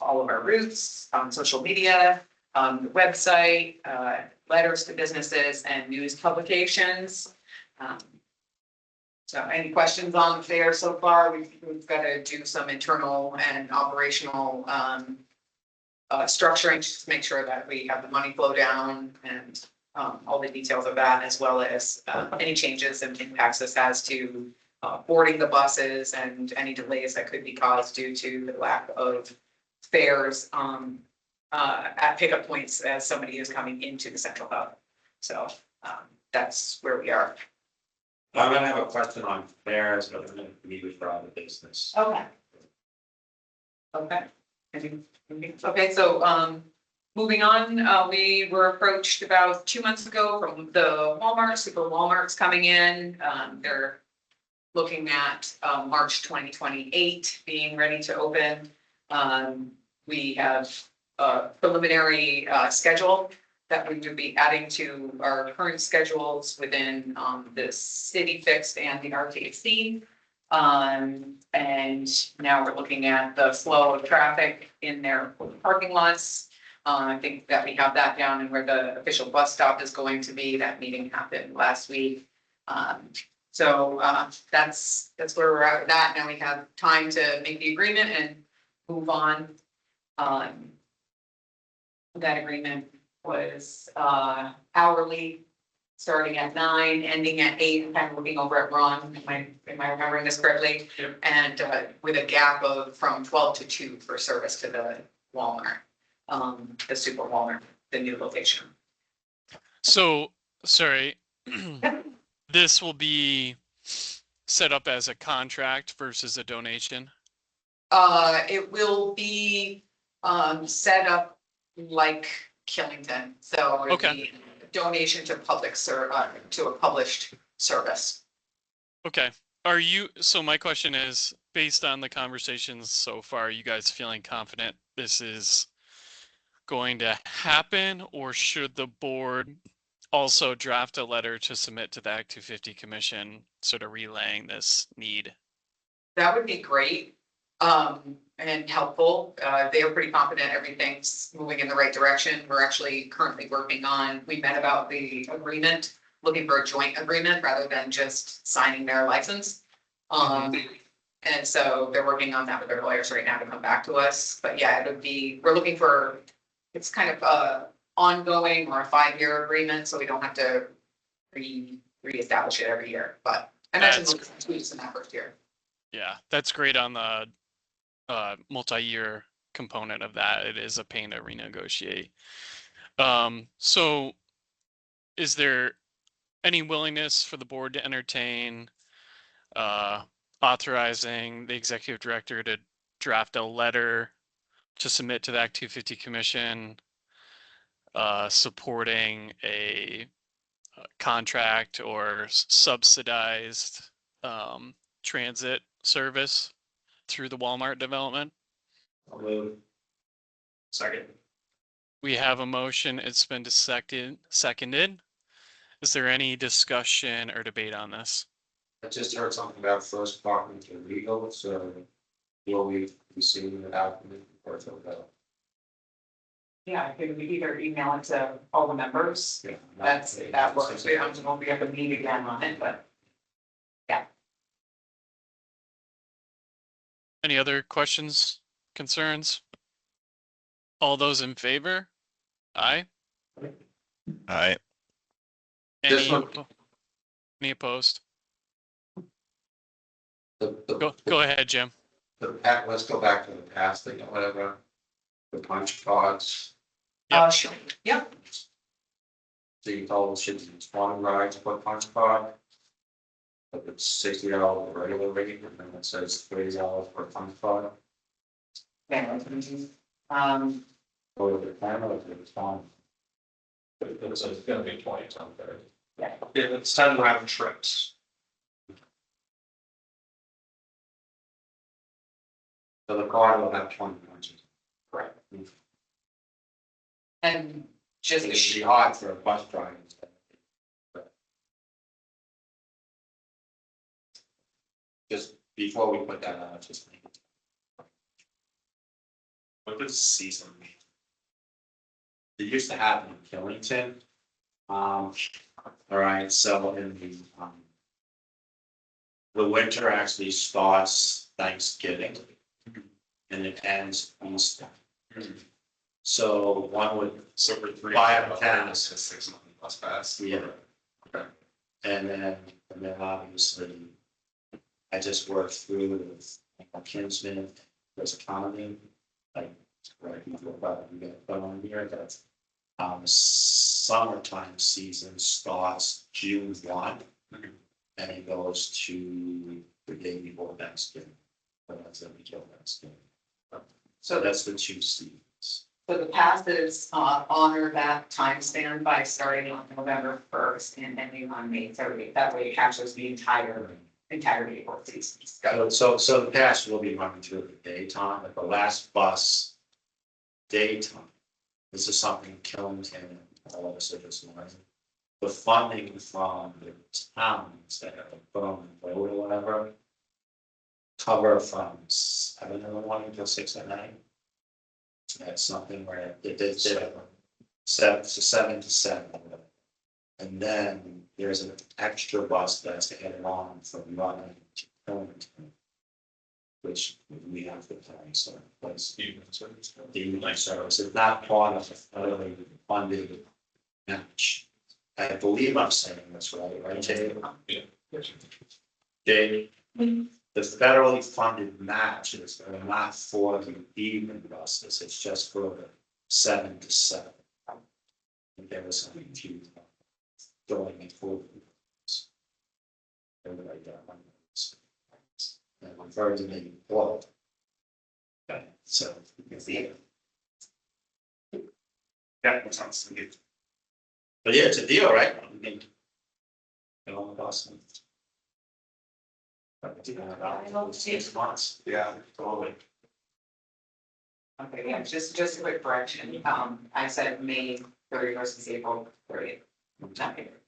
all of our routes, on social media, the website, letters to businesses and news publications. So any questions on the fair so far? We've got to do some internal and operational structuring just to make sure that we have the money flow down and all the details of that, as well as any changes and impacts this has to boarding the buses and any delays that could be caused due to the lack of fares at pickup points as somebody is coming into the central hub. So that's where we are. I'm gonna have a question on fares, but I'm gonna meet with for other business. Okay. Okay, so moving on, we were approached about 2 months ago from the Walmart, Super Walmart's coming in. They're looking at March 2028 being ready to open. We have a preliminary schedule that we would be adding to our current schedules within the city fixed and the RTC. And now we're looking at the flow of traffic in their parking lots. I think that we have that down and where the official bus stop is going to be. That meeting happened last week. So that's where we're at with that. Now we have time to make the agreement and move on. That agreement was hourly, starting at 9, ending at 8. I'm kind of looking over at Ron. Am I remembering this correctly? Yep. And with a gap of from 12 to 2 for service to the Walmart, the Super Walmart, the new location. So, sorry, this will be set up as a contract versus a donation? It will be set up like Killington, so it would be donation to to a published service. Okay. So my question is, based on the conversations so far, are you guys feeling confident this is going to happen, or should the board also draft a letter to submit to the Act 250 Commission, sort of relaying this need? That would be great and helpful. They are pretty confident everything's moving in the right direction. We're actually currently working on, we met about the agreement, looking for a joint agreement rather than just signing their license. And so they're working on that with their lawyers right now to come back to us. But yeah, it would be, we're looking for, it's kind of a ongoing or a 5-year agreement, so we don't have to reestablish it every year. But I mentioned some tweaks in that first year. Yeah, that's great on the multi-year component of that. It is a pain to renegotiate. So is there any willingness for the board to entertain authorizing the executive director to draft a letter to submit to the Act 250 Commission, supporting a contract or subsidized transit service through the Walmart development. I'll move. Second. We have a motion. It's been seconded. Is there any discussion or debate on this? I just heard something about first parking to legal, so will we be seeing it out in the report of that? Yeah, I think we either email it to all the members, Yeah. that works, we don't know if we have to meet again on it, but. Any other questions, concerns? All those in favor? Aye. Aye. This Any, one- any opposed? The Go ahead, Jim. let's go back to the past thing or whatever. The punch cards, Sure, yep, so you told us should be one ride to put punch card. But it's $60 for regular rate, and then it says $30 for a punch card. Or the camera, if it's fine. It's gonna be 20 ton there. Yeah. It's 10 round trips. So the card will have 20 punches. correct. And just It a should be hard for a bus driver. Just before we put that out, just make it. What does season mean? It used to happen in Killington. All right, so in the winter actually starts Thanksgiving. And it ends Easter. So one would, So for 3. Buy a town. It's just 6 months plus pass. yeah. Okay. And then obviously, I just worked through with Kinsman, there's economy, like, right before, but we got put on here, that summertime season starts June 1. And it goes to the day before Thanksgiving. But that's every kill Thanksgiving. So that's the 2 seasons. So the passes honor that time span by starting on November 1st and ending on May 30th. That way it captures the entirety of both seasons. So the pass will be running through the daytime, but the last bus daytime. This is something Killington and all of us are just learning. The funding from the towns that have put on the road or whatever. Cover from 7 in the morning till 6 at night. That's something where it did 7 to 7. And then there's an extra bus that's headed on from running to Killington. Which we have to pay, so that's the evening service, it's not part of a federally funded match. I believe I'm saying this right, Jay? Jay, the federally funded matches are not for the evening buses, it's just for the 7 to 7. I think there was some confusion going in for. Everybody got one. And I'm very to make it blow. Okay, so you can see it. Yeah, that sounds good. But yeah, it's a deal, right? I mean, it all costs me. About 6 months. Yeah, totally. Okay, yeah, just a quick correction. I said May 30th versus April 30th.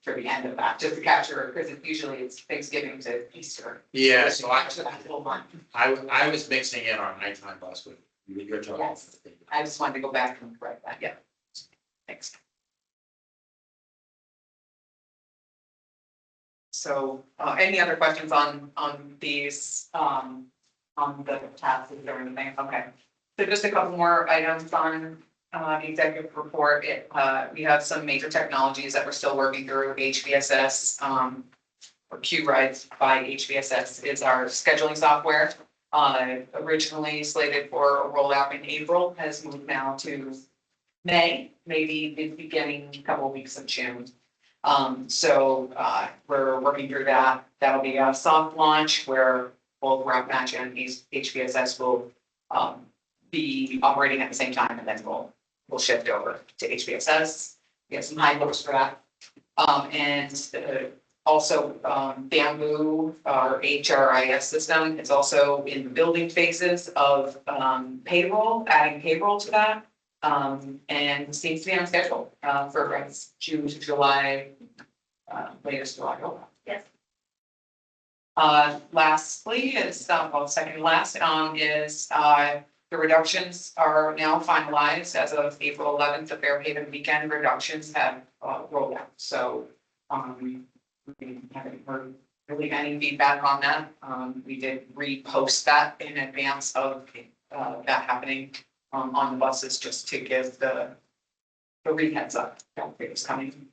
For the end of that, just to capture, because usually it's Thanksgiving to Easter. Yeah, So so I, capture that whole month. I was mixing in our nighttime bus with your job. Yes. I just wanted to go back and correct that, yeah. Thanks. So, any other questions on these, on the tasks or anything? Okay. So just a couple more items on, the executive report. We have some major technologies that we're still working through. HVSS, or Q Rides by HVSS is our scheduling software. Originally slated for a rollout in April, has moved now to May, maybe the beginning, a couple of weeks of June. So we're working through that. That'll be a soft launch where both Rock Match and HVSS will be operating at the same time, and then we'll shift over to HBSS. We have some high hopes for that. Also, Bamboo, our HRIS system, is also in the building phases of payroll, adding payroll to that. And seems to be on schedule for June to July, latest July. Yes. Lastly, is second to last, is the reductions are now finalized as of April 11th. The Fairhaven weekend reductions have rolled out. So we haven't heard really any feedback on that. We did repost that in advance of that happening on the buses, just to give the heads up that it was coming.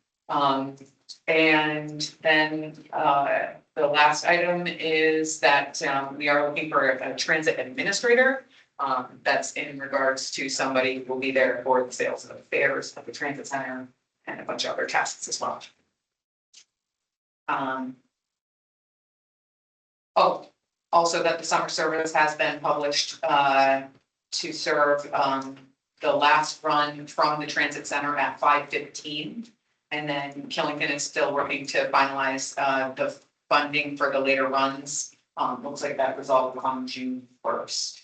And then the last item is that we are looking for a transit administrator. That's in regards to somebody who will be there for the sales and affairs of the transit center and a bunch of other tasks as well. Oh, also that the summer service has been published to serve the last run from the transit center at 5:15. And then Killington is still working to finalize the funding for the later runs. Looks like that resolved on June 1st.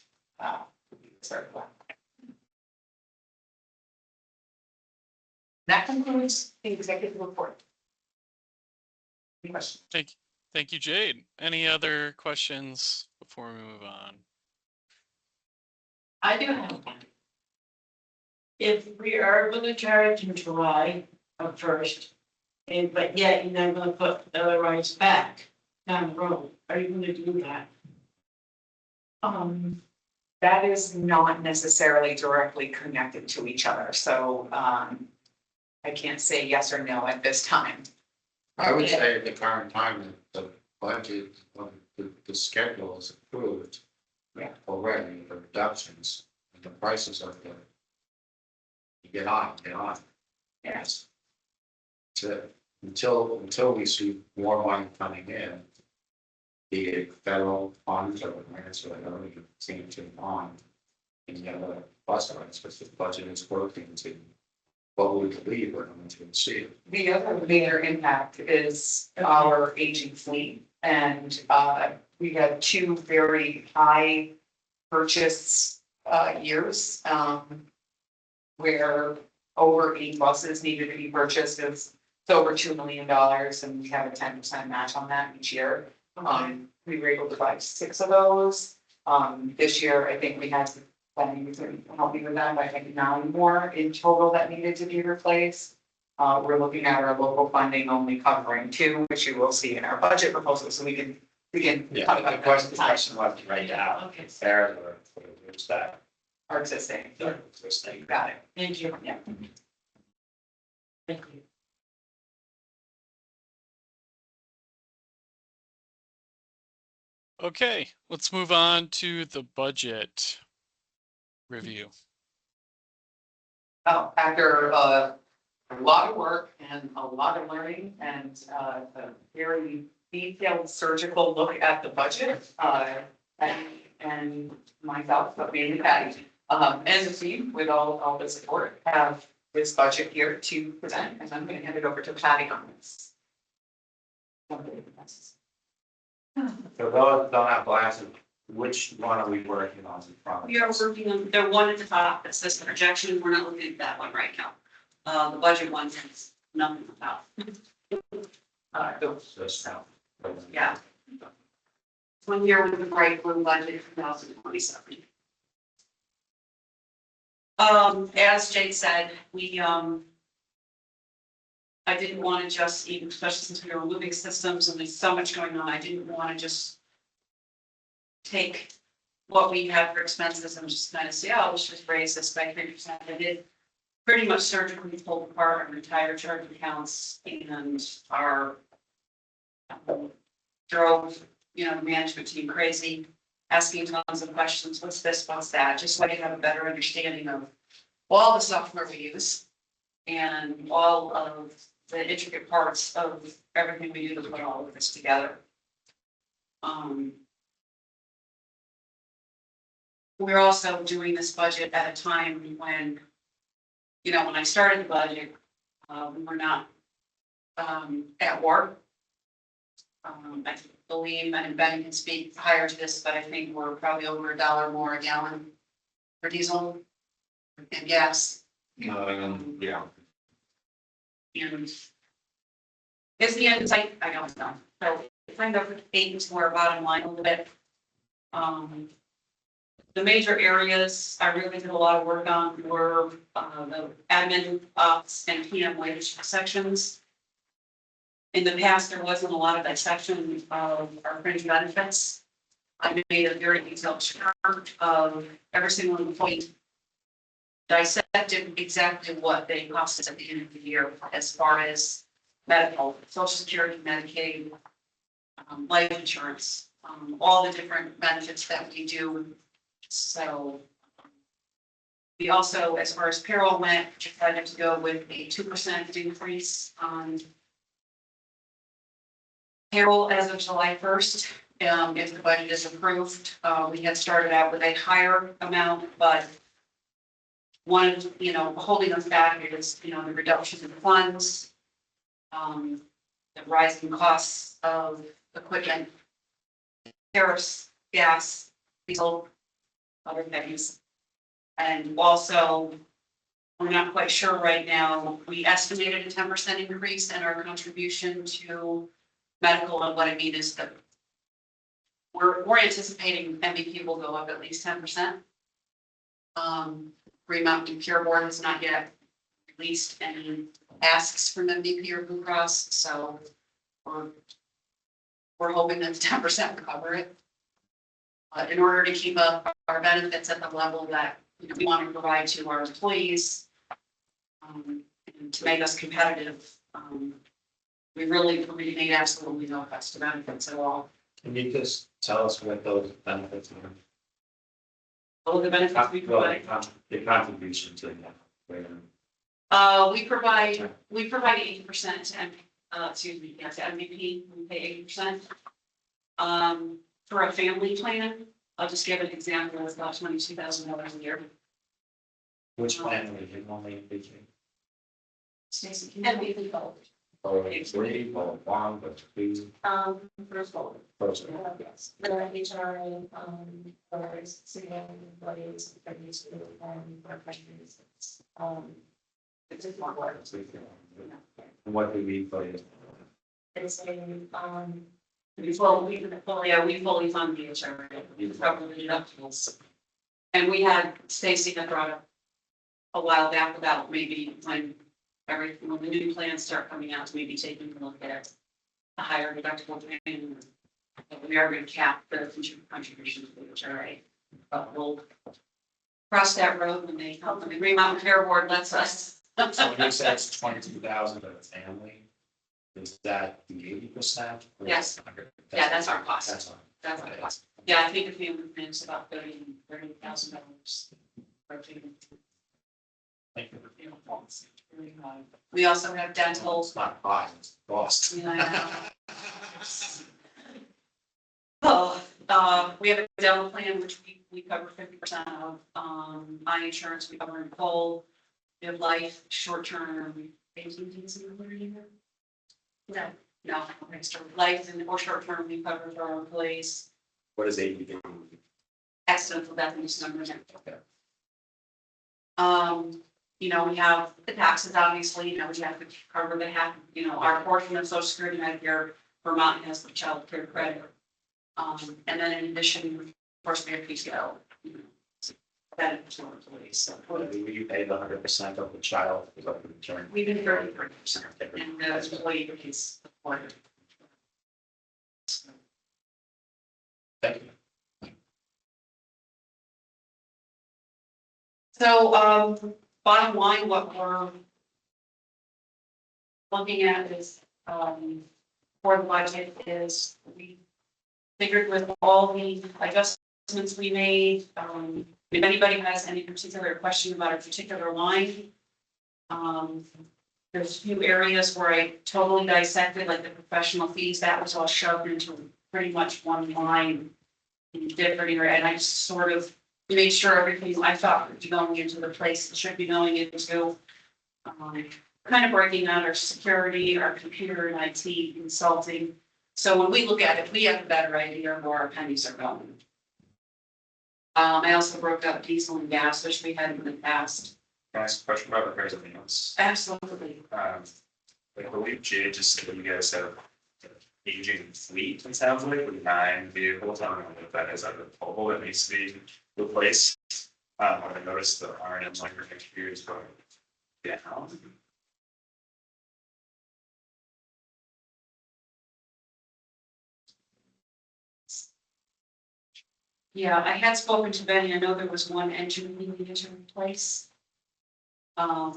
That concludes the executive report. Any questions? Thank you, Jade. Any other questions before we move on? I do have one. If we are going to charge in July of 1st, but yet you're not going to put the other rights back down the road, are you going to do that? That is not necessarily directly connected to each other, so I can't say yes or no at this time. I would say at the current time, that the budget, the schedule is approved. Yeah. Already, the reductions, and the prices are good. You get on. Yes. To, until we see more money coming in, be it federal funds or grants or whatever, you seem to on any other bus rides, because the budget is working to what we believe we're going to see. The other major impact is our aging fleet, and we had two very high purchase years where over 8 buses needed to be purchased. It's over $2 million, and we have a 10% match on that each year. We were able to buy 6 of those. This year, I think we had planning to help me with that, but I think 9 more in total that needed to be replaced. We're looking at our local funding only covering 2, which you will see in our budget proposal, so we can. Yeah, the question was right now, Okay. fair or who's that? Our existing. Existing. Got it. Thank you. Yeah. Thank you. Okay, let's move on to the budget review. Oh, after a lot of work and a lot of learning and a very detailed surgical look at the budget, and myself, but mainly Patty, and the team with all the support, have this budget here to present, and I'm going to hand it over to Patty on this. For those that don't have glasses, which one are we working on in front of We are us? working on, the one at the top that says projection, we're not looking at that one right now. The budget one has nothing about. This now. Yeah. 1 year with the bright blue budget, 2027. As Jake said, I didn't want to just, even especially since we were moving systems and there's so much going on, I didn't want to just take what we have for expenses and just kind of say, oh, let's just raise this by 3%. I did pretty much surgically pull apart our entire charge accounts and our drove, the management team crazy, asking tons of questions, what's this, what's that, just so I can have a better understanding of all the software we use and all of the intricate parts of everything we do to put all of this together. we're also doing this budget at a time when, you know, when I started the budget, we were not, at war. I believe, and Ben can speak higher to this, but I think we're probably over $1 more a gallon for diesel and gas. Yeah. And is the end in sight? I don't know. So it kind of ate into our bottom line a little bit. The major areas I really did a lot of work on were the admin ops and PM wage sections. In the past, there wasn't a lot of dissection of our fringe benefits. I made a very detailed chart of every single employee, dissected exactly what they cost us at the end of the year as far as medical, social security, Medicaid, life insurance, all the different benefits that we do. So we also, as far as payroll went, decided to go with a 2% increase on payroll as of July 1st. If the budget is approved, we had started out with a higher amount, but one, you know, holding us back is, you know, the reduction in funds, the rising costs of equipment, tariffs, gas, diesel, other things. And also, we're not quite sure right now, we estimated a 10% increase in our contribution to medical, and what I mean is that we're anticipating MVP will go up at least 10%. Green Mountain Care Board has not yet released any asks from MVP or Blue Cross, so we're hoping that the 10% will cover it. In order to keep up our benefits at the level that, you know, we want to provide to our employees, and to make us competitive, we really made absolutely no cost to benefits at all. Can you just tell us what those benefits are? All of the benefits we provide. The contribution to that. We provide 80% to to MVP, we pay 80%. For a family plan, I'll just give an example, it's about $22,000 a year. Which plan are you only thinking? Stacy, can MVP both. Or three, or one, or two? First one. First one. Yes, the HRA, or single employees, pregnancy, and pregnancies. It's just one word. And what do we put in? It's a, We fully fund the HRA, we cover the deductibles. And we had Stacy that brought up a while back about maybe when the new plans start coming out, maybe taking a look at a higher deductible plan. We are going to cap the future contributions to the HRA, but we'll cross that road when they come, when the Green Mountain Care Board lets us. So when you say it's 22,000 of a family, is that the 80%? Yes. Yeah, that's our cost. That's our cost. Yeah, I think the family plan is about $30,000. Thank you. We also have dental. It's not high, it's cost. Yeah, we have a dental plan, which we cover 50% of. Eye insurance, we cover in full. We have life, short-term, 18 days in the year. No, extra life and or short-term, we cover for our employees. What is ADP? Accidental death and dismemberment. You know, we have the taxes, obviously, you know, we have to cover the half, you know, our portion of Social Security, Medicare. Vermont has the child care credit. And then in addition, of course, we have PTO. You know, benefits to our employees. So You pay the 100% of the child. we do 30%, and the employee pays the quarter. Thank you. So, bottom line, what we're looking at is, for the budget is we figured with all the adjustments we made, if anybody has any particular question about a particular line, there's a few areas where I totally dissected, like the professional fees, that was all shoved into pretty much one line in different area, and I just sort of made sure everything I thought would be going into the place it should be going into. Kind of breaking out our security, our computer and IT consulting. So when we look at it, we have a better idea of where our pennies are going. I also broke out diesel and gas, which we had in the past. Can I ask a question about repairs and maintenance? Absolutely. I believe Jay just said that you guys have an aging fleet, it sounds like, with 9 vehicles. I don't know if that is at the total that needs to be replaced. I noticed the R&M like your next year is going down. Yeah, I had spoken to Benny. I know there was one engine we needed to replace. I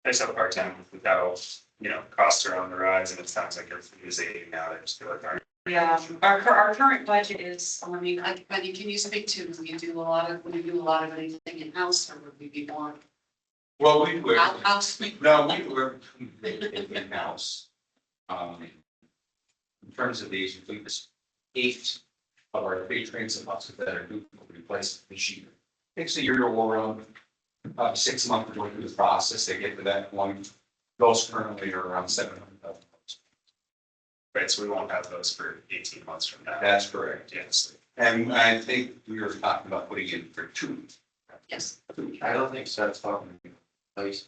just have a hard time with how, costs are on the rise and it sounds like everything is aging now. I just feel like Yeah, our current budget is, I mean, Benny, can you speak to, when you do a lot of anything in-house, or would we be more Well, we were, out? no, we were in-house. In terms of these, we was 8 of our big trains and buses that are due to replace this year. Takes a year to roll around, 6 months to go through the process, they get to that point. Those currently are around 700,000. right, so we won't have those for 18 months from now. That's correct. Yes. And I think we were talking about putting in for 2. Yes. I don't think so, it's talking place.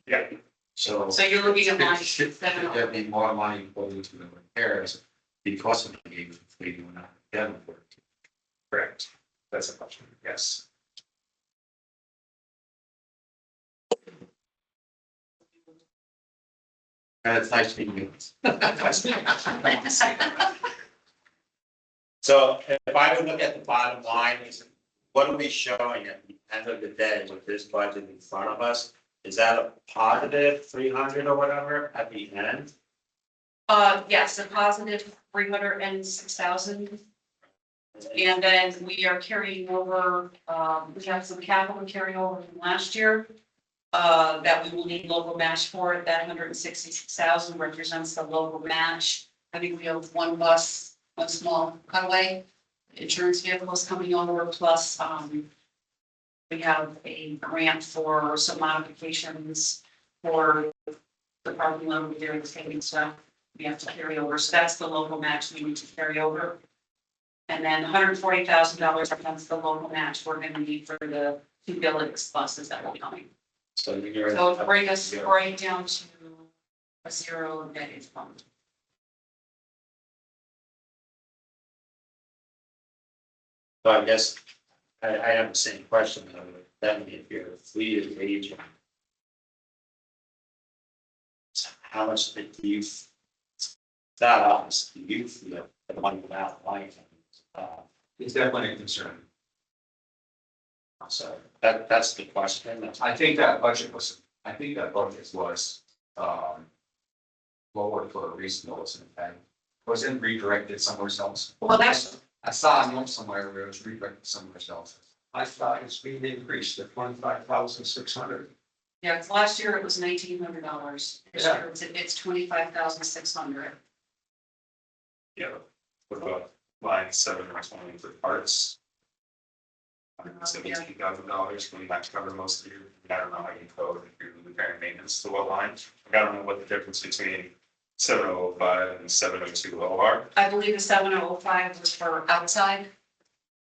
Yeah. So. So you're looking at like Should 7. there be more money put into the repairs because of the aging fleet we're not getting for it? Correct. That's a question. Yes. And it's nice to meet you. So if I would look at the bottom line, what are we showing at the end of the day with this budget in front of us? Is that a positive 300 or whatever at the end? Yes, a positive 306,000. And then we are carrying over, we have some capital carry over from last year. That we will need local match for it. That 166,000 represents the local match. I think we have one bus, one small cutaway. Insurance vehicles coming over, plus, we have a grant for some modifications for the parking lot over there and taking stuff. We have to carry over. So that's the local match we need to carry over. And then $140,000 represents the local match we're going to need for the 2 Billings buses that will be coming. So you're. So it'll bring us right down to a 0 net fund. So I guess I have the same question, though, that if your fleet is aging. How much do you, not us, do you feel the money without life? It's definitely a concern. So that's the question. I think that budget was, lowered for a reason, though, wasn't it? Wasn't redirected somewhere else. Well, that's, I saw a note somewhere where it was redirected somewhere else. I thought it's being increased to 25,600. yeah, 'cause last year it was $1,900. This Yeah. year it's 25,600. Yeah. What about line 720 for parts? $17,000, can that cover most of your, I don't know how you code if you're repair and maintenance to what line? I don't know what the difference between 7005 and 702 are. I believe the 7005 was for outside.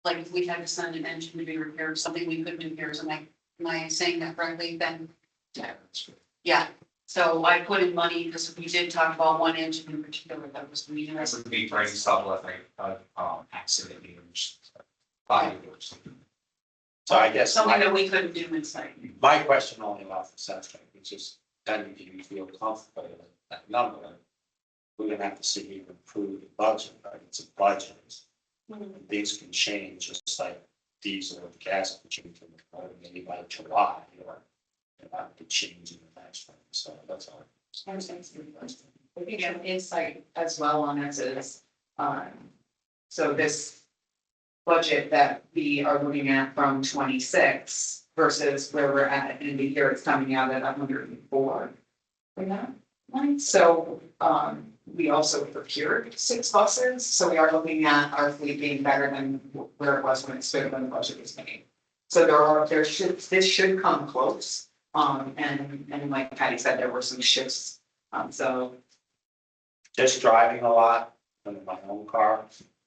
Like if we had to send an engine to be repaired, something we couldn't do here, am I saying that correctly? Then, Yeah, that's good. yeah. So I put in money because we did talk about one engine in particular that was needed. This would be for any supplement, accident damage. Body or something. So I guess Something that we couldn't do inside. my question only off the subject, which is, then do you feel comfortable with that number? We're gonna have to see if we can improve the budget, right? It's a budget. Things can change, just like diesel and gas can change from maybe by July, that could change in the next one, so that's all. I think an insight as well on this is, so this budget that we are looking at from 26 versus where we're at in the year, it's coming out at 104. Yeah. So, we also procured 6 buses, so we are looking at our fleet being better than where it was when it stood when the budget was made. So this should come close, and like Patty said, there were some shifts, so. Just driving a lot in my own car.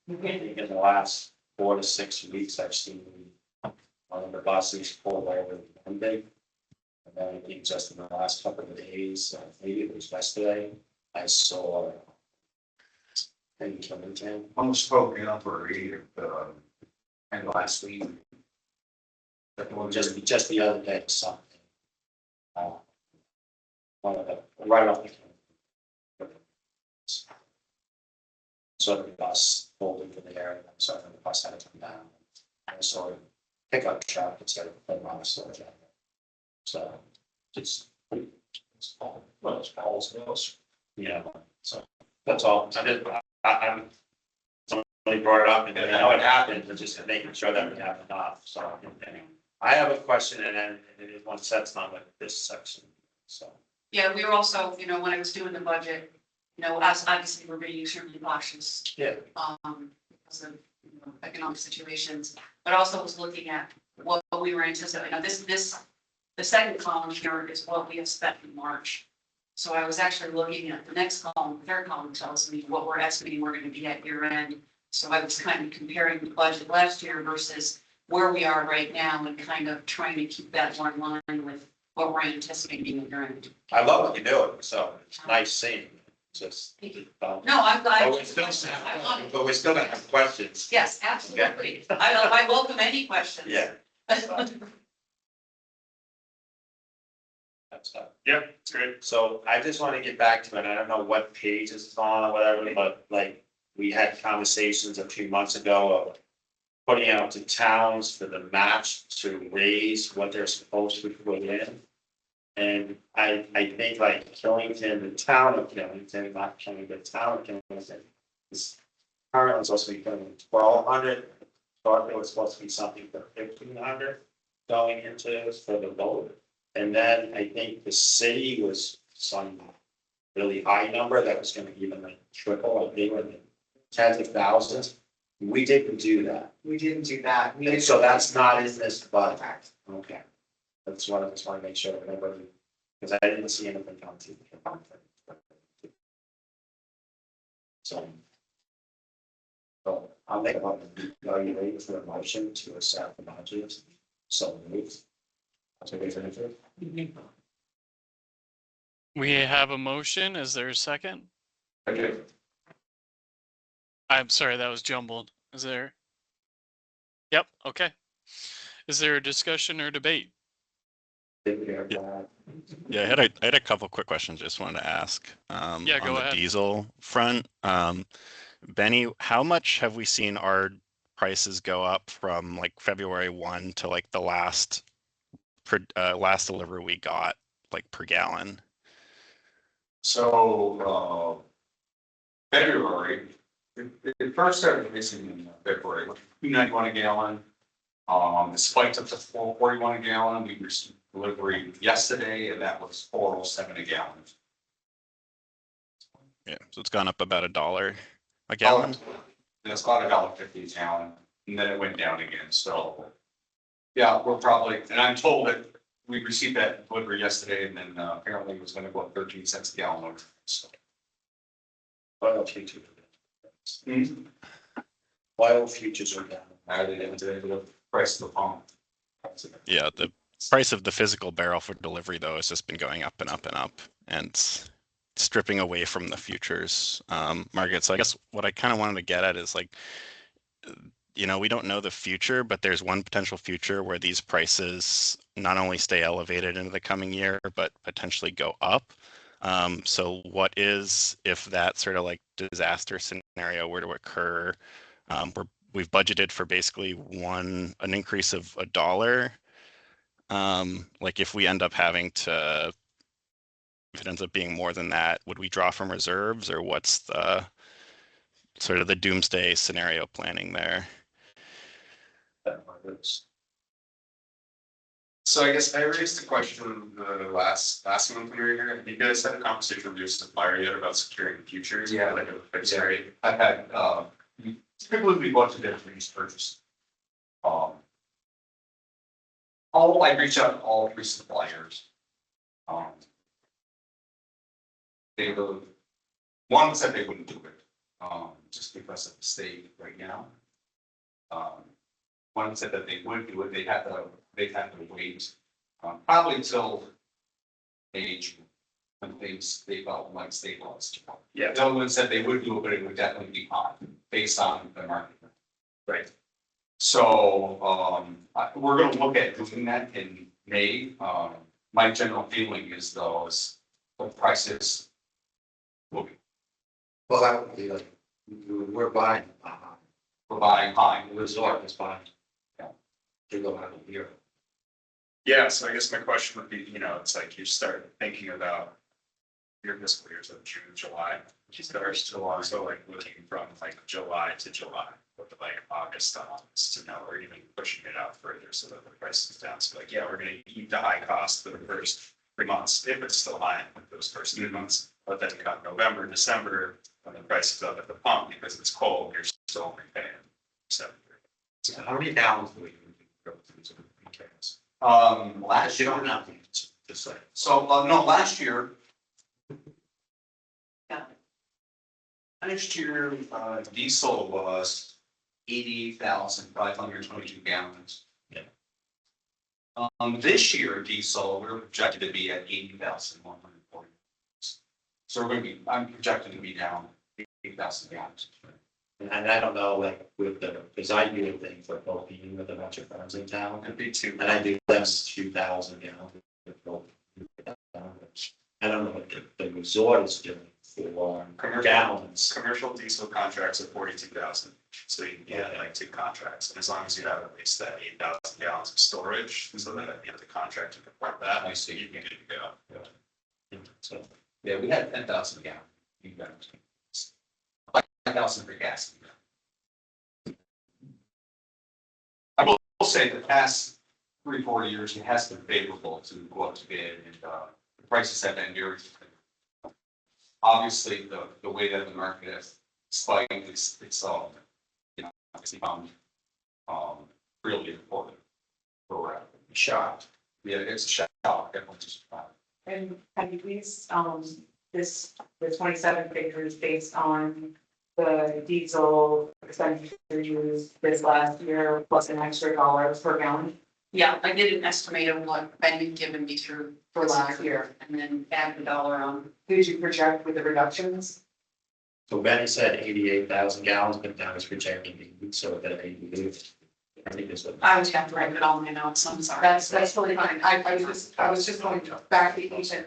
I think in the last 4 to 6 weeks, I've seen one of the buses pull over Monday. And then I think just in the last couple of days, maybe it was yesterday, I saw in Killington. Almost spoken up or and last week. Just the other day, something. One of the, right off the. So the bus pulled into the area, so the bus had to come down. And so pickup truck instead of putting on a storage area. So it's all, well, it's Paul's bills. Yeah, so that's all. I'm, somebody brought it up and I know it happened, but just making sure that we have enough, so. Anyway. I have a question and then it is one set's not like this section, so. Yeah, we were also, you know, when I was doing the budget, you know, as obviously we're being extremely cautious. Yeah. Because of, you know, economic situations, but also was looking at what we were anticipating. Now, the second column here is what we have spent in March. So I was actually looking at the next column, the third column tells me what we're estimating we're gonna be at year end. So I was kind of comparing the budget last year versus where we are right now and kind of trying to keep that more in line with what we're anticipating at year end. I love what you're doing, so it's nice seeing, just. No, I'm glad. But we're still gonna have questions. Yes, absolutely. I welcome any questions. Yeah. Yeah, it's great. So I just want to get back to it. I don't know what page this is on or whatever, but like, we had conversations a few months ago of putting out to towns for the match to raise what they're supposed to put in. And I think like Killington, the town of Killington, not Killington, the town of Killington is currently supposed to be putting 1,200. Thought there was supposed to be something for 1,500 going into for the vote. And then I think the city was some really high number that was gonna even like triple, like they were in the tens of thousands. We didn't do that. We didn't do that. And so that's not in this budget. Okay. That's what I just want to make sure that everybody, because I didn't see anything come to. So. So I'll make a are you ready for a motion to accept the budget? So moved. So we finish it. We have a motion. Is there a second? Okay. I'm sorry, that was jumbled. Is there? Yep, okay. Is there a discussion or debate? Yeah, I had a couple quick questions just wanted to ask. Yeah, go on the ahead. diesel front. Benny, how much have we seen our prices go up from like February 1 to like the last delivery we got, like per gallon? So, February, it first started racing in February, $2.91 a gallon. It spiked up to $4.41 a gallon. We received delivery yesterday, and that was $4.07 a gallon. Yeah, so it's gone up about $1 a gallon. And it's about $1.50 a gallon, and then it went down again. So, yeah, we're probably, and I'm told that we received that delivery yesterday, and then apparently it was going to go up 13 cents a gallon. So. Oil futures are down. Oil futures are down. Added into the price of the pump. Yeah, the price of the physical barrel for delivery though has just been going up and up and up, and stripping away from the futures market. So I guess what I kind of wanted to get at is like, you know, we don't know the future, but there's one potential future where these prices not only stay elevated into the coming year, but potentially go up. So what is, if that sort of like disaster scenario were to occur, we've budgeted for basically an increase of $1. Like if we end up having to, if it ends up being more than that, would we draw from reserves, or what's the sort of the doomsday scenario planning there? So I guess I raised the question the last month when we were here. Have you guys had a conversation with your supplier yet about securing futures? Yeah. Like a fixed rate? I've had, typically we want to do these purchase. I reached out to all three suppliers. They were, one said they wouldn't do it, just because of the state right now. One said that they would do it, they'd have to wait, probably till age when things, they felt like stabilized. Yeah. The other one said they would do it, but it would definitely be high, based on the market. Right. So, we're gonna look at doing that in May. My general feeling is though, is the prices will be, Well, that would be like, we're buying, we're buying high. the resort is buying. Yeah. To go out of here. Yeah, so I guess my question would be, it's like you start thinking about your fiscal years of June, July, which is there still on, so like looking from like July to July, or like August to August to now, or even pushing it out further so that the price is down. So like, yeah, we're gonna keep the high cost for the first 3 months, if it's still high in those first 3 months. But then come November, December, when the price is up at the pump because it's cold, you're still only paying 7. So how many gallons do we go through to the cans? Last You year, don't have to, just like. so, no, last year. Last year, diesel was 80,522 gallons. Yeah. This year, diesel, we're projected to be at 80,140. So we're gonna be, I'm projected to be down 8,000 gallons. And I don't know, like, with the, because I do a thing for both being with a bunch of friends in town, It'd be 2. and I do less 2,000 gallons. I don't know what the resort is doing for gallons. Commercial diesel contracts are 42,000, so you can get like 2 contracts, and as long as you have at least that 8,000 gallons of storage, so that at the end of the contract to confirm that, I see you can get to go. So, Yeah, we had 10,000 gallons. 5,000 for gas. I will say the past 3-4 years, it has been favorable to go up to bid, and the prices have been very. Obviously, the way that the market has spiked, it's become really important for shocked. Yeah, it's a shock, definitely. And have you please, the 27 figures based on the diesel expenditure used this last year plus an extra $1 per gallon Yeah, I did an estimate of what Ben had given me through for last year? and then add the $1 on. Did you project with the reductions? So Benny said 88,000 gallons, but now it's projecting, so that 88. I think it's what. I would have to write it all in my notes, I'm sorry. That's totally fine. I was just going back to Ethan's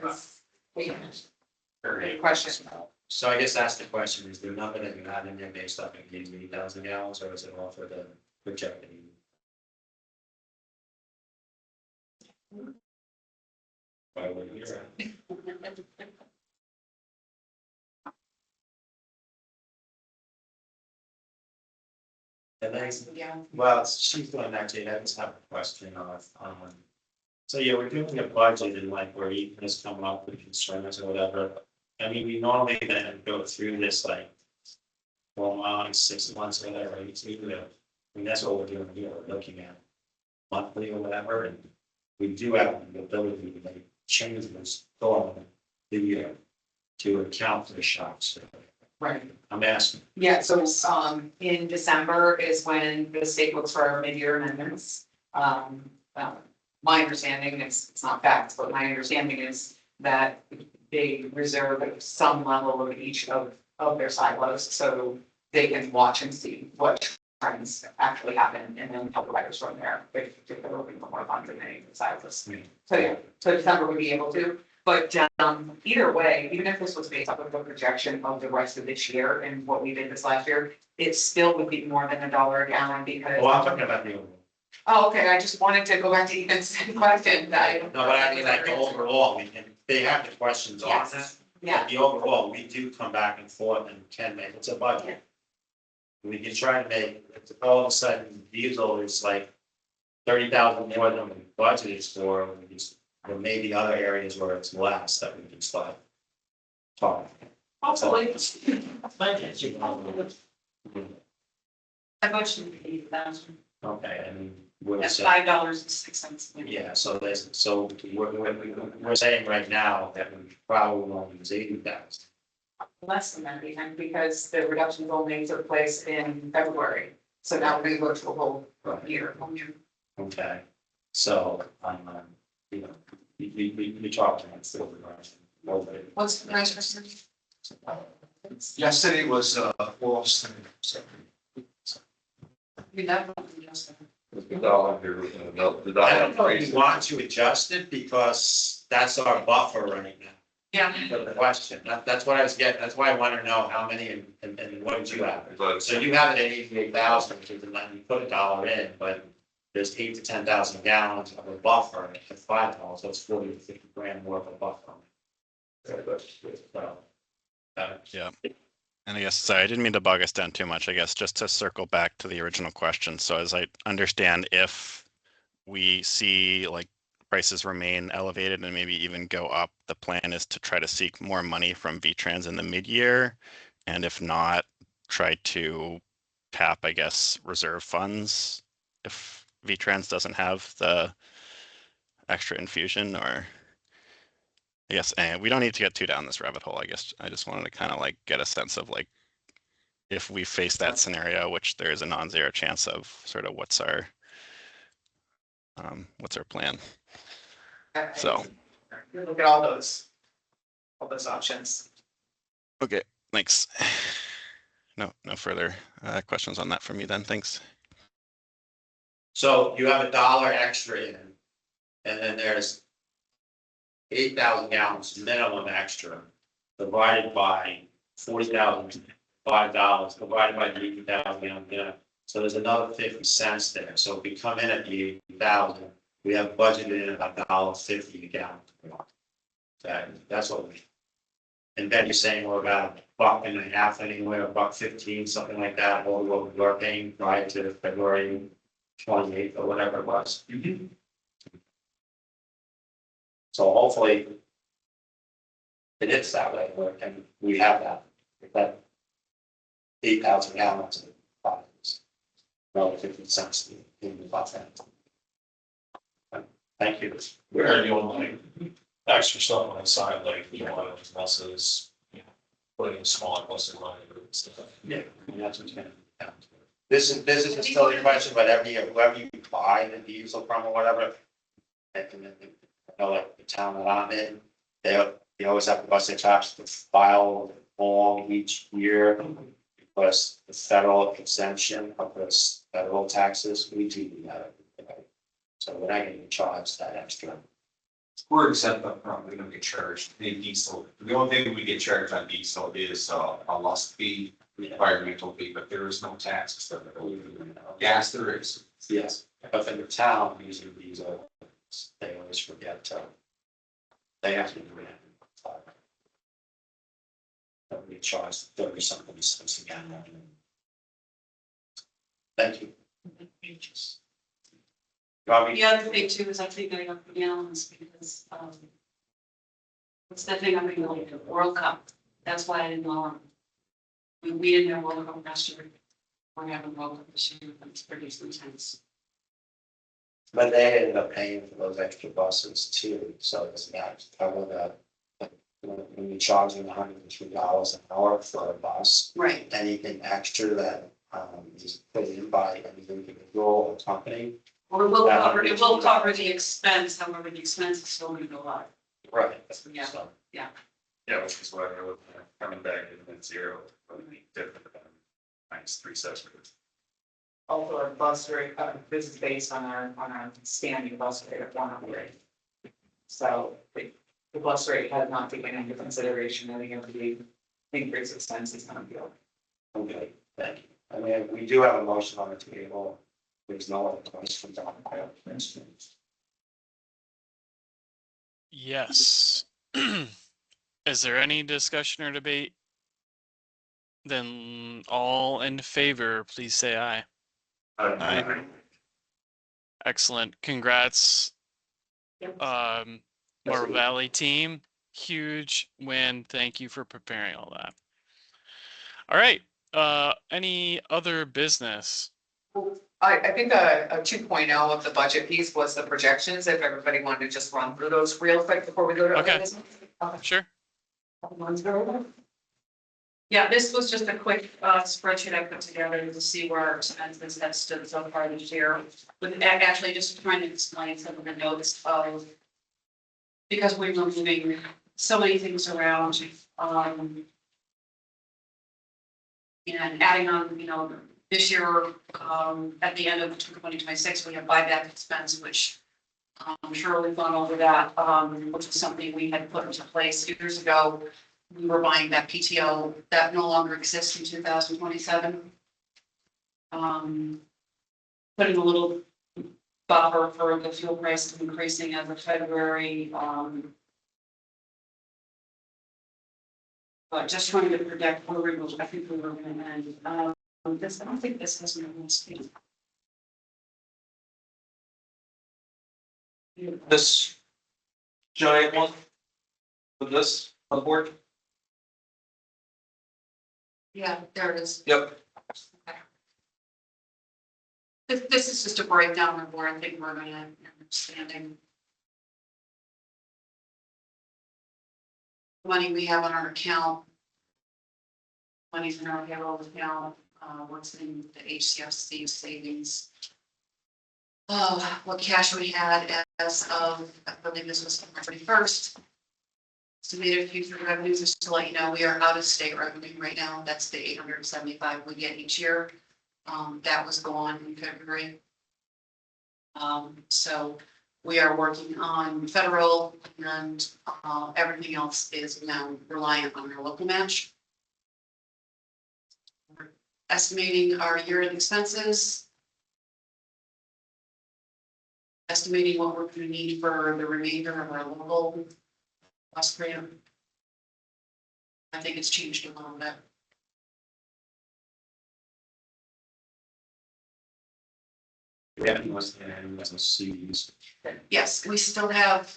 question. So I guess that's the question, is there nothing that you have in there based off of 88,000 gallons, or is it all for the projected? Why would you? And then, Yeah. well, she's doing that, Jade, I just have a question of, so yeah, we're doing a budget and like where Ethan has come up with concerns or whatever. I mean, we normally then go through this like 4 months, 6 months, whatever, it's even if, I mean, that's what we're doing here, we're looking at monthly or whatever, and we do have the ability to make changes for the year to account for the shocks. Right. I'm asking. Yeah, so in December is when the state looks for our mid-year amendments. My understanding is, it's not facts, but my understanding is that they reserve some level of each of their silos, so they can watch and see what trends actually happen, and then help providers from there, if they're looking for more funds in any of the silos. So yeah, so December would be able to, but either way, even if this was based off of a projection of the rest of this year and what we did this last year, it still would be more than $1 a gallon because. Well, I'm talking about the overall. Oh, okay, I just wanted to go back to Ethan's question. No, but I mean, like, overall, we can, they have the questions on that. Yes, yeah, But the overall, we do come back and forth and can make, it's a budget. We can try to make, if all of a sudden diesel is like 30,000 more than we budgeted for, there may be other areas where it's less that we can spot. Talk. Hopefully. Okay, I budgeted $80,000 I mean, we're at saying, $5.06. yeah, so there's, so we're saying right now that we probably won't use 80,000. Less than that, even because the reductions only took place in February. So now we look to the whole year. Okay, so, you know, we talked about silver. What's the price percentage? Yesterday was, Wolf's. We definitely just. I don't know if you want to adjust it because that's our buffer right now. Yeah. For the question, that's what I was getting, that's why I want to know how many and what did you have? So you have it at 88,000, which is you put $1 in, but there's 8 to 10,000 gallons of a buffer at $5, so it's 40 to 50 grand more of a buffer. So, Yeah. And I guess, sorry, I didn't mean to bog us down too much, I guess, just to circle back to the original question. So as I understand, if we see like prices remain elevated and maybe even go up, the plan is to try to seek more money from VTrans in the mid-year. And if not, try to tap, I guess, reserve funds if VTrans doesn't have the extra infusion, or I guess, and we don't need to get too down this rabbit hole. I guess I just wanted to kind of like get a sense of like, if we face that scenario, which there is a non-zero chance of, sort of what's our plan? So, Look at all those options. okay, thanks. No further questions on that from you then, thanks. so you have $1 extra in, and then there's 8,000 gallons minimum extra, divided by 40,000, $5, divided by the 80,000 gallons, yeah. So there's another 50 cents there, so if we come in at the 80,000, we have budgeted in about $1.50 a gallon. That's what we. And then you're saying we're about $1.50 anywhere, $1.15, something like that, or what we were paying prior to February 28th or whatever it was. So hopefully it is that way, and we have that 8,000 gallons of products. No, 50 cents in the buffer. Thank you. Where are you on like extra stuff on the side, like, you know, buses, you know, putting small buses on it and stuff? Yeah, I mean, that's what's gonna happen. This is still your question, but whoever you buy the diesel from or whatever. And then, you know, like the town that I'm in, they always have to bust their chops to file a form each year. Plus the federal exemption of those federal taxes, we do that. So we're not getting charged that extra. We're exempt up front, we don't get charged, the diesel, the only thing we get charged on diesel is a lost fee, environmental fee, but there is no taxes. Gas there is. Yes, but in the town, using diesel, they always forget to. They have to do it. We charge 30 something cents a gallon. Thank you. Robbie? The other thing too is I think going up the gallons because, what's that thing I'm going to World Cup? That's why I didn't know. We didn't have World Cup last year. We're having World Cup this year, it's pretty intense. But they ended up paying for those extra buses too, so it's not cover that. When you're charging $103 an hour for a bus. Right. Anything extra that is put in by any individual or company. Or it will cover the expense, however, the expense is still going to go up. Right. Yeah. So, Yeah. Yeah, which is why we're looking at coming back in zero, different than -370. Also, our bus rate, this is based on our standing bus rate of 100. So the bus rate has not taken into consideration any of the increased expenses on the bill. okay, thank you. I mean, we do have a motion on the table. There's no other questions on the instance. Yes. Is there any discussion or debate? Then all in favor, please say aye. Aye. Excellent. Congrats, Yep. Marble Valley team. Huge win. Thank you for preparing all that. All right. Any other business? I think a 2.0 of the budget piece was the projections, if everybody wanted to just run through those real quick before we go to Okay. other business. Sure. Yeah, this was just a quick spreadsheet I put together to see where our expenses have stood so far this year. With actually just trying to explain some of the notes of, because we were moving so many things around, and adding on, this year, at the end of 2026, we have buyback expense, which I'm sure we've gone over that, which is something we had put into place years ago. We were buying that PTO that no longer exists in 2027. Putting a little buffer for the fuel prices increasing as of February. But just trying to predict where we will, I think we were going to end. I don't think this has been listed. This giant one with this on board. Yeah, there it is. Yep. This is just a breakdown of where I think we're gonna end up standing. Money we have on our account. Money's in our payroll account, what's in the HCFC savings. What cash we had as of, I believe this was March 31st. Estimated future revenues, just to let you know, we are out of state revenue right now. That's the 875 we get each year. That was gone in February. So we are working on federal, and everything else is now reliant on our local match. We're estimating our year-end expenses. Estimating what we're going to need for the remainder of our local bus grant. I think it's changed a little bit. Yeah, he was in CDs. Yes, we still have,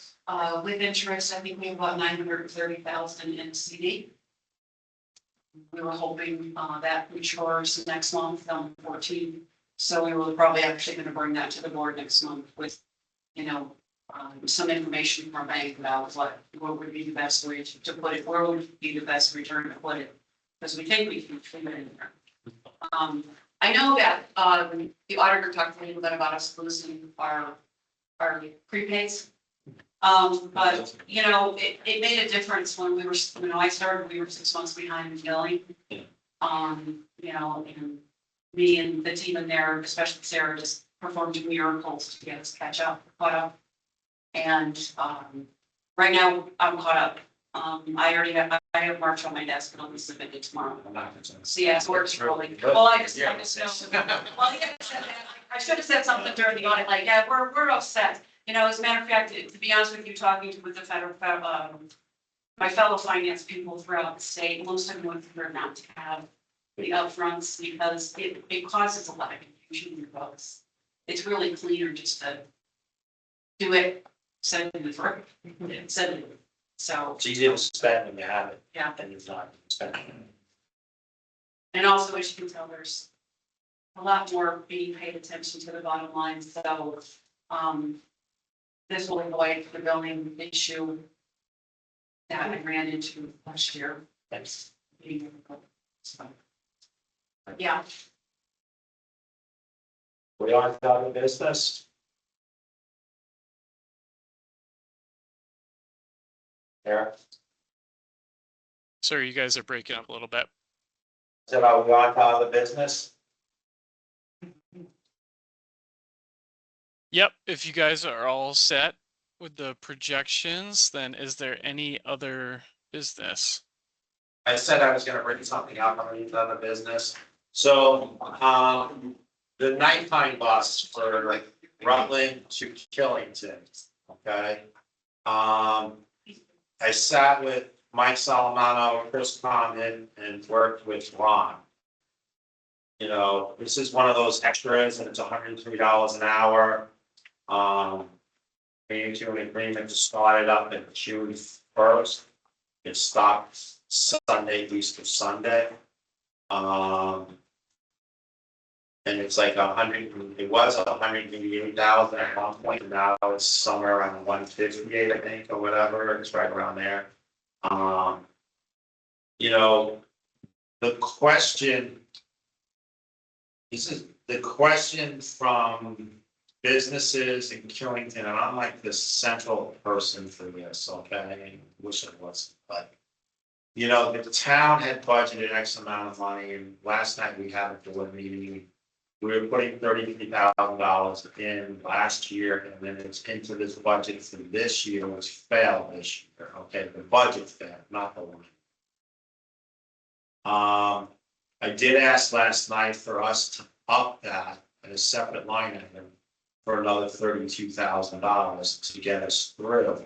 with interest, I think we have about 930,000 in CD. We were hoping, that matures next month on 14. So we were probably actually going to bring that to the board next month with, some information from our bank about what would be the best way to put it, where would be the best return to put it. Because we think we can fit it in there. I know that, the auditor talked a little bit about us losing our prepaids. But, it made a difference when we were, I started, we were 6 months behind in billing. And me and the team in there, especially Sarah, just performed miracles to get us caught up. And, right now I'm caught up. I have March on my desk, but I'll be submitted tomorrow. So yeah, it works really. Well, I just know. Well, yeah, I should have said something during the audit, like, yeah, we're all set. As a matter of fact, to be honest with you, talking with the federal, my fellow finance people throughout the state, most of them would prefer not to have the upfronts because it causes a lot of confusion in the books. It's really cleaner just to do it, send it for send it. So It's easy to spend when you have it. Yeah. And it's not spending. And also, as you can tell, there's a lot more being paid attention to the bottom line, so, this will avoid the billing issue that I ran into last year. That's being difficult. So, but yeah, We are out of business. Eric, Sorry, you guys are breaking up a little bit. said I we are out of business. Yep, if you guys are all set with the projections, then is there any other business? I said I was gonna bring something up on the other business. So, the nighttime bus for like Rutland to Killington, okay? I sat with Mike Salamano, Chris Condon, and worked with Ron. This is one of those extras and it's $103 an hour. Came to an agreement to start it up in June 1st. It stopped Sunday, Easter Sunday. And it's like it was 188,000 at one point, now it's somewhere around 158, I think, or whatever, it's right around there. You know, the question. This is the question from businesses in Killington, and I'm like the central person for this, okay? I wish I wasn't, but. You know, the town had budgeted X amount of money, and last night we had a board meeting. We were putting $33,000 in last year, and then it's into this budget for this year, was failed this year, okay, the budget failed, not the one. I did ask last night for us to up that at a separate line item for another $32,000 to get us through.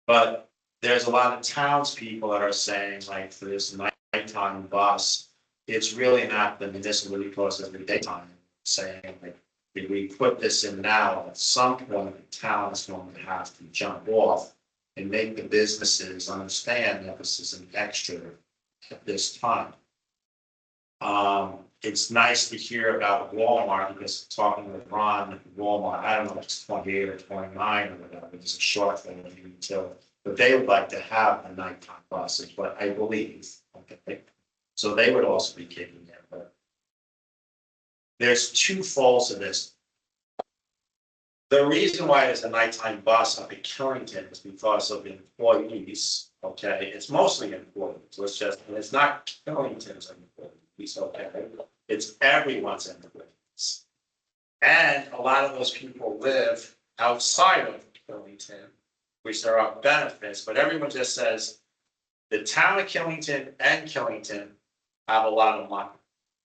But there's a lot of townspeople that are saying, like, for this nighttime bus, it's really not the municipal cost of the daytime. Saying, like, if we put this in now, at some point, the town is going to have to jump off and make the businesses understand that this is an extra at this time. It's nice to hear about Walmart, because talking with Ron at Walmart, I don't know if it's 28 or 29 or whatever, it's a short thing until. But they would like to have the nighttime buses, but I believe, okay, so they would also be kicking in, but. There's two faults of this. The reason why there's a nighttime bus up in Killington is because of employees, okay, it's mostly employees, it's not Killington's employees, okay, it's everyone's employees. And a lot of those people live outside of Killington, which there are benefits, but everyone just says the town of Killington and Killington have a lot of money.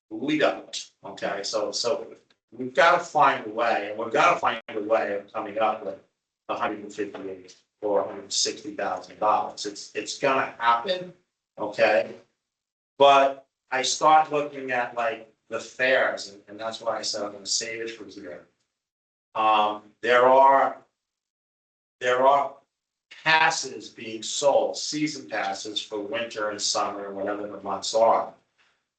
We don't, okay, so we've got to find a way, and we've got to find a way of coming up with $158,000 or $160,000. It's gonna happen, okay? But I start looking at like the fares, and that's why I said I'm gonna save it for here. There are passes being sold, season passes for winter and summer, whatever the months are.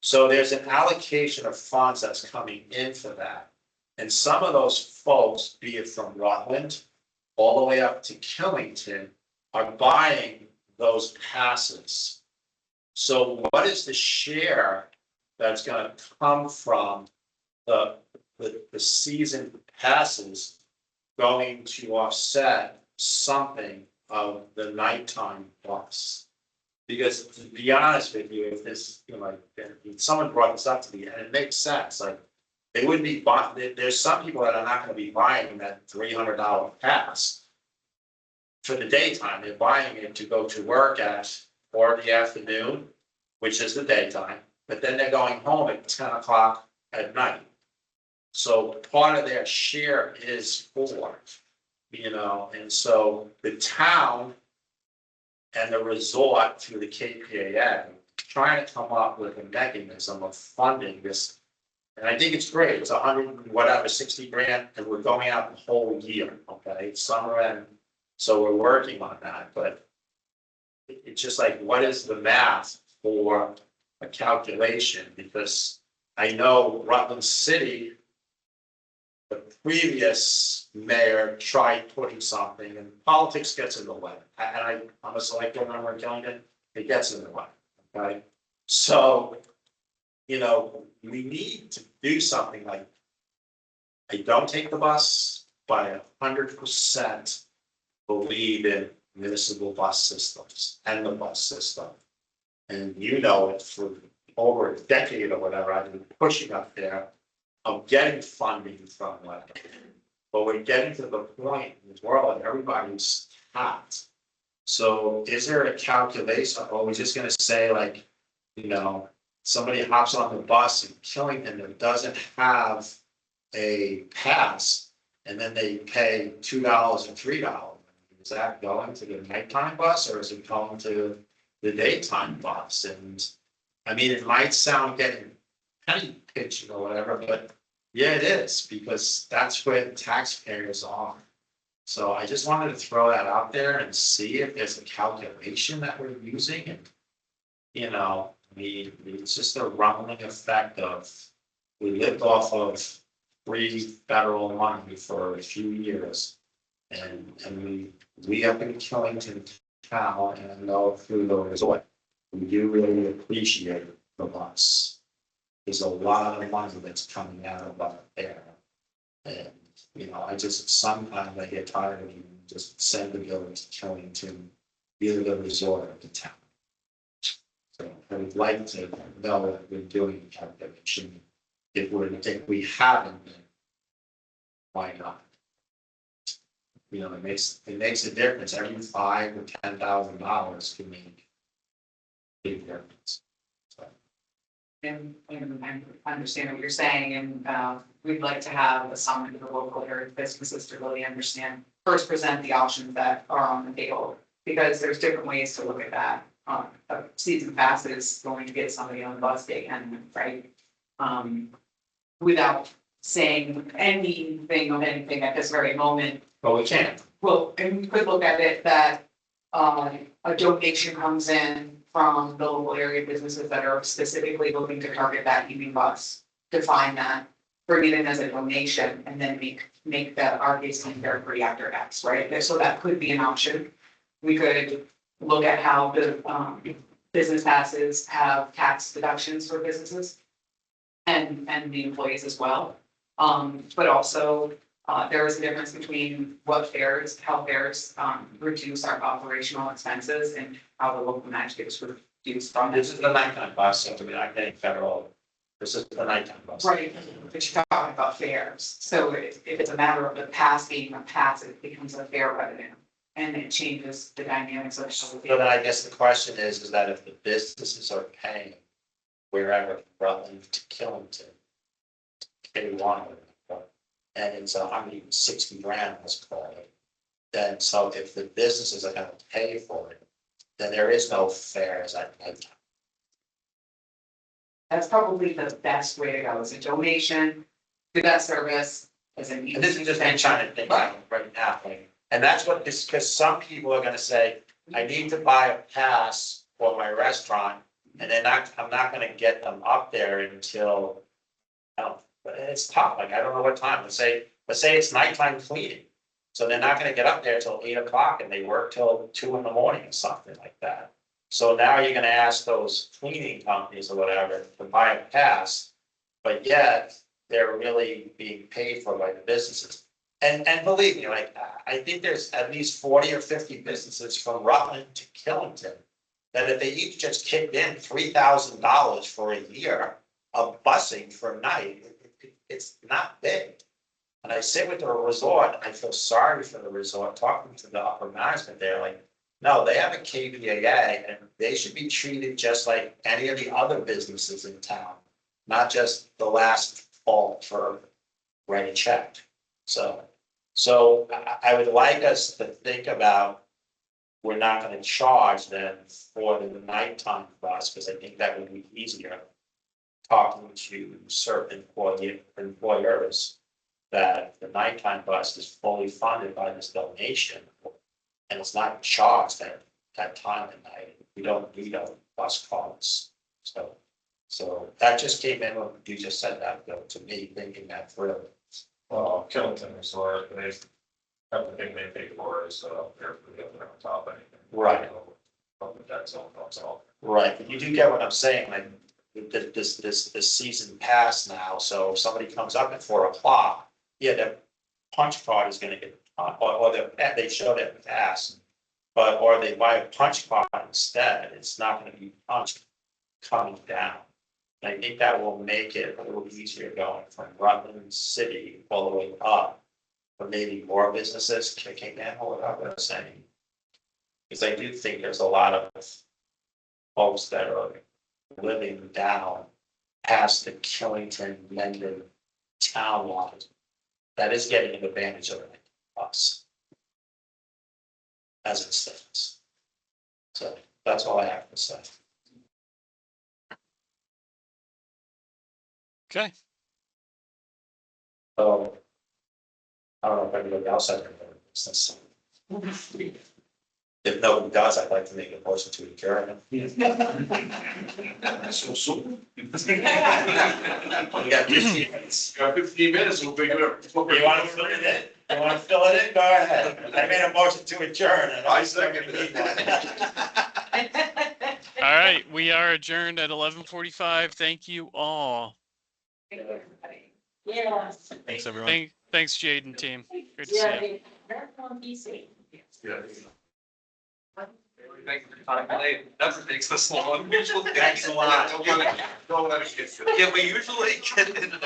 So there's an allocation of funds that's coming in for that. And some of those folks, be it from Rutland all the way up to Killington, are buying those passes. So what is the share that's gonna come from the season passes going to offset something of the nighttime bus? Because to be honest with you, if this, you know, like, someone brought this up to me, and it makes sense, like, they wouldn't be buying, there's some people that are not gonna be buying that $300 pass for the daytime, they're buying it to go to work at 4 in the afternoon, which is the daytime, but then they're going home at 10 o'clock at night. So part of their share is for, you know, and so the town and the resort through the KPAA, trying to come up with a mechanism of funding this. And I think it's great, it's 60 grand, and we're going out the whole year, okay, summer and, so we're working on that, but it's just like, what is the math for a calculation? Because I know Rutland City, the previous mayor tried putting something, and politics gets in the way. And I'm a select board member in Killington, it gets in the way, okay? So, you know, we need to do something like, I don't take the bus, but I 100% believe in municipal bus systems and the bus system. And you know it, for over a decade or whatever, I've been pushing up there of getting funding from that. But we're getting to the point in the world that everybody's tapped. So is there a calculation, or are we just gonna say, like, you know, somebody hops on the bus in Killington that doesn't have a pass, and then they pay $2 and $3? Is that going to the nighttime bus, or is it going to the daytime bus? And I mean, it might sound getting penny pinching or whatever, but Yeah, it is, because that's where the taxpayers are. So I just wanted to throw that out there and see if there's a calculation that we're using and. You know, it's just a rumbling effect of, we lived off of free federal money for a few years. And we up in Killington town, and I know through the resort, we do really appreciate the bus. There's a lot of money that's coming out of up there. And, I just, sometimes I get tired of even just send the bill to Killington, either the resort or the town. So I would like to know that we're doing a calculation. If we haven't, then why not? It makes a difference. Every $5,000 or $10,000 can make a big difference. So, And I understand what you're saying, and we'd like to have a summit of the local area businesses to really understand, first present the options that are on the table, because there's different ways to look at that. A season pass is going to get somebody on the bus day and, right? Without saying anything of anything at this very moment. but we can't. Well, and we could look at it that, a donation comes in from the local area businesses that are specifically looking to target that evening bus. Define that, bring it in as a donation, and then make that our baseline fare free after X, right? So that could be an option. We could look at how the, business passes have tax deductions for businesses. And the employees as well. But also, there is a difference between how fares, reduce our operational expenses and how the local match gets reduced from This this. is the nighttime bus, so we're not getting federal. This is the nighttime bus. Right, but you're talking about fares, so if it's a matter of the pass being a pass, it becomes a fare revenue. And it changes the dynamics of. So then I guess the question is that if the businesses are paying wherever, Rutland to Killington, they want it, and it's $160,000, let's call it. Then, so if the businesses are gonna pay for it, then there is no fares at night. That's probably the best way to go, is a donation to that service as an. And this is just me trying to think about it right now, and that's what this, because some people are gonna say, I need to buy a pass for my restaurant. And I'm not gonna get them up there until, but it's tough, like, I don't know what time, let's say it's nighttime cleaning. So they're not gonna get up there till 8 o'clock and they work till 2 in the morning or something like that. So now you're gonna ask those cleaning companies or whatever to buy a pass, but yet they're really being paid for by the businesses. And believe me, like, I think there's at least 40 or 50 businesses from Rutland to Killington. That if they each just kicked in $3,000 for a year of busing for a night, it's not big. And I sit with the resort, I feel sorry for the resort, talking to the upper management there, like, no, they have a KVAA and they should be treated just like any of the other businesses in town. Not just the last fault for writing a check. So I would like us to think about, we're not gonna charge them for the nighttime bus, because I think that would be easier. Talking to certain employers, that the nighttime bus is fully funded by this donation. And it's not charged at that time of night, we don't need a bus cards, so that just came in when you just said that, though, to me, thinking that through. Well, Killington Resort, everything they pay for is, they're on top of anything. Right. That's all. Right, but you do get what I'm saying, like, this season passed now, so if somebody comes up at 4 o'clock, yeah, their punch card is gonna get, or they show their pass. But, or they buy a punch card instead, it's not gonna be punched coming down. And I think that will make it a little easier going from Rutland City all the way up. But maybe more businesses kicking in or whatever I'm saying. Because I do think there's a lot of folks that are living down past the Killington, Mendon town line. That is getting an advantage of us. As it stands. So that's all I have to say. Okay. So. I don't know if anybody else has any other business. If nobody does, I'd like to make a motion to adjourn. So soon. We got 15 minutes. Got 15 minutes, we'll figure out. You wanna fill it in? You wanna fill it in? Go ahead. I made a motion to adjourn and I second it. All right, we are adjourned at 11:45. Thank you all. Yes. Thanks, everyone. Thanks, Jade and team. Good to see you. Yeah, they're on PC. Yeah. Thank you for your time today. Never takes this long. Usually. Thanks a lot. Don't let it get. Yeah, we usually get in and out.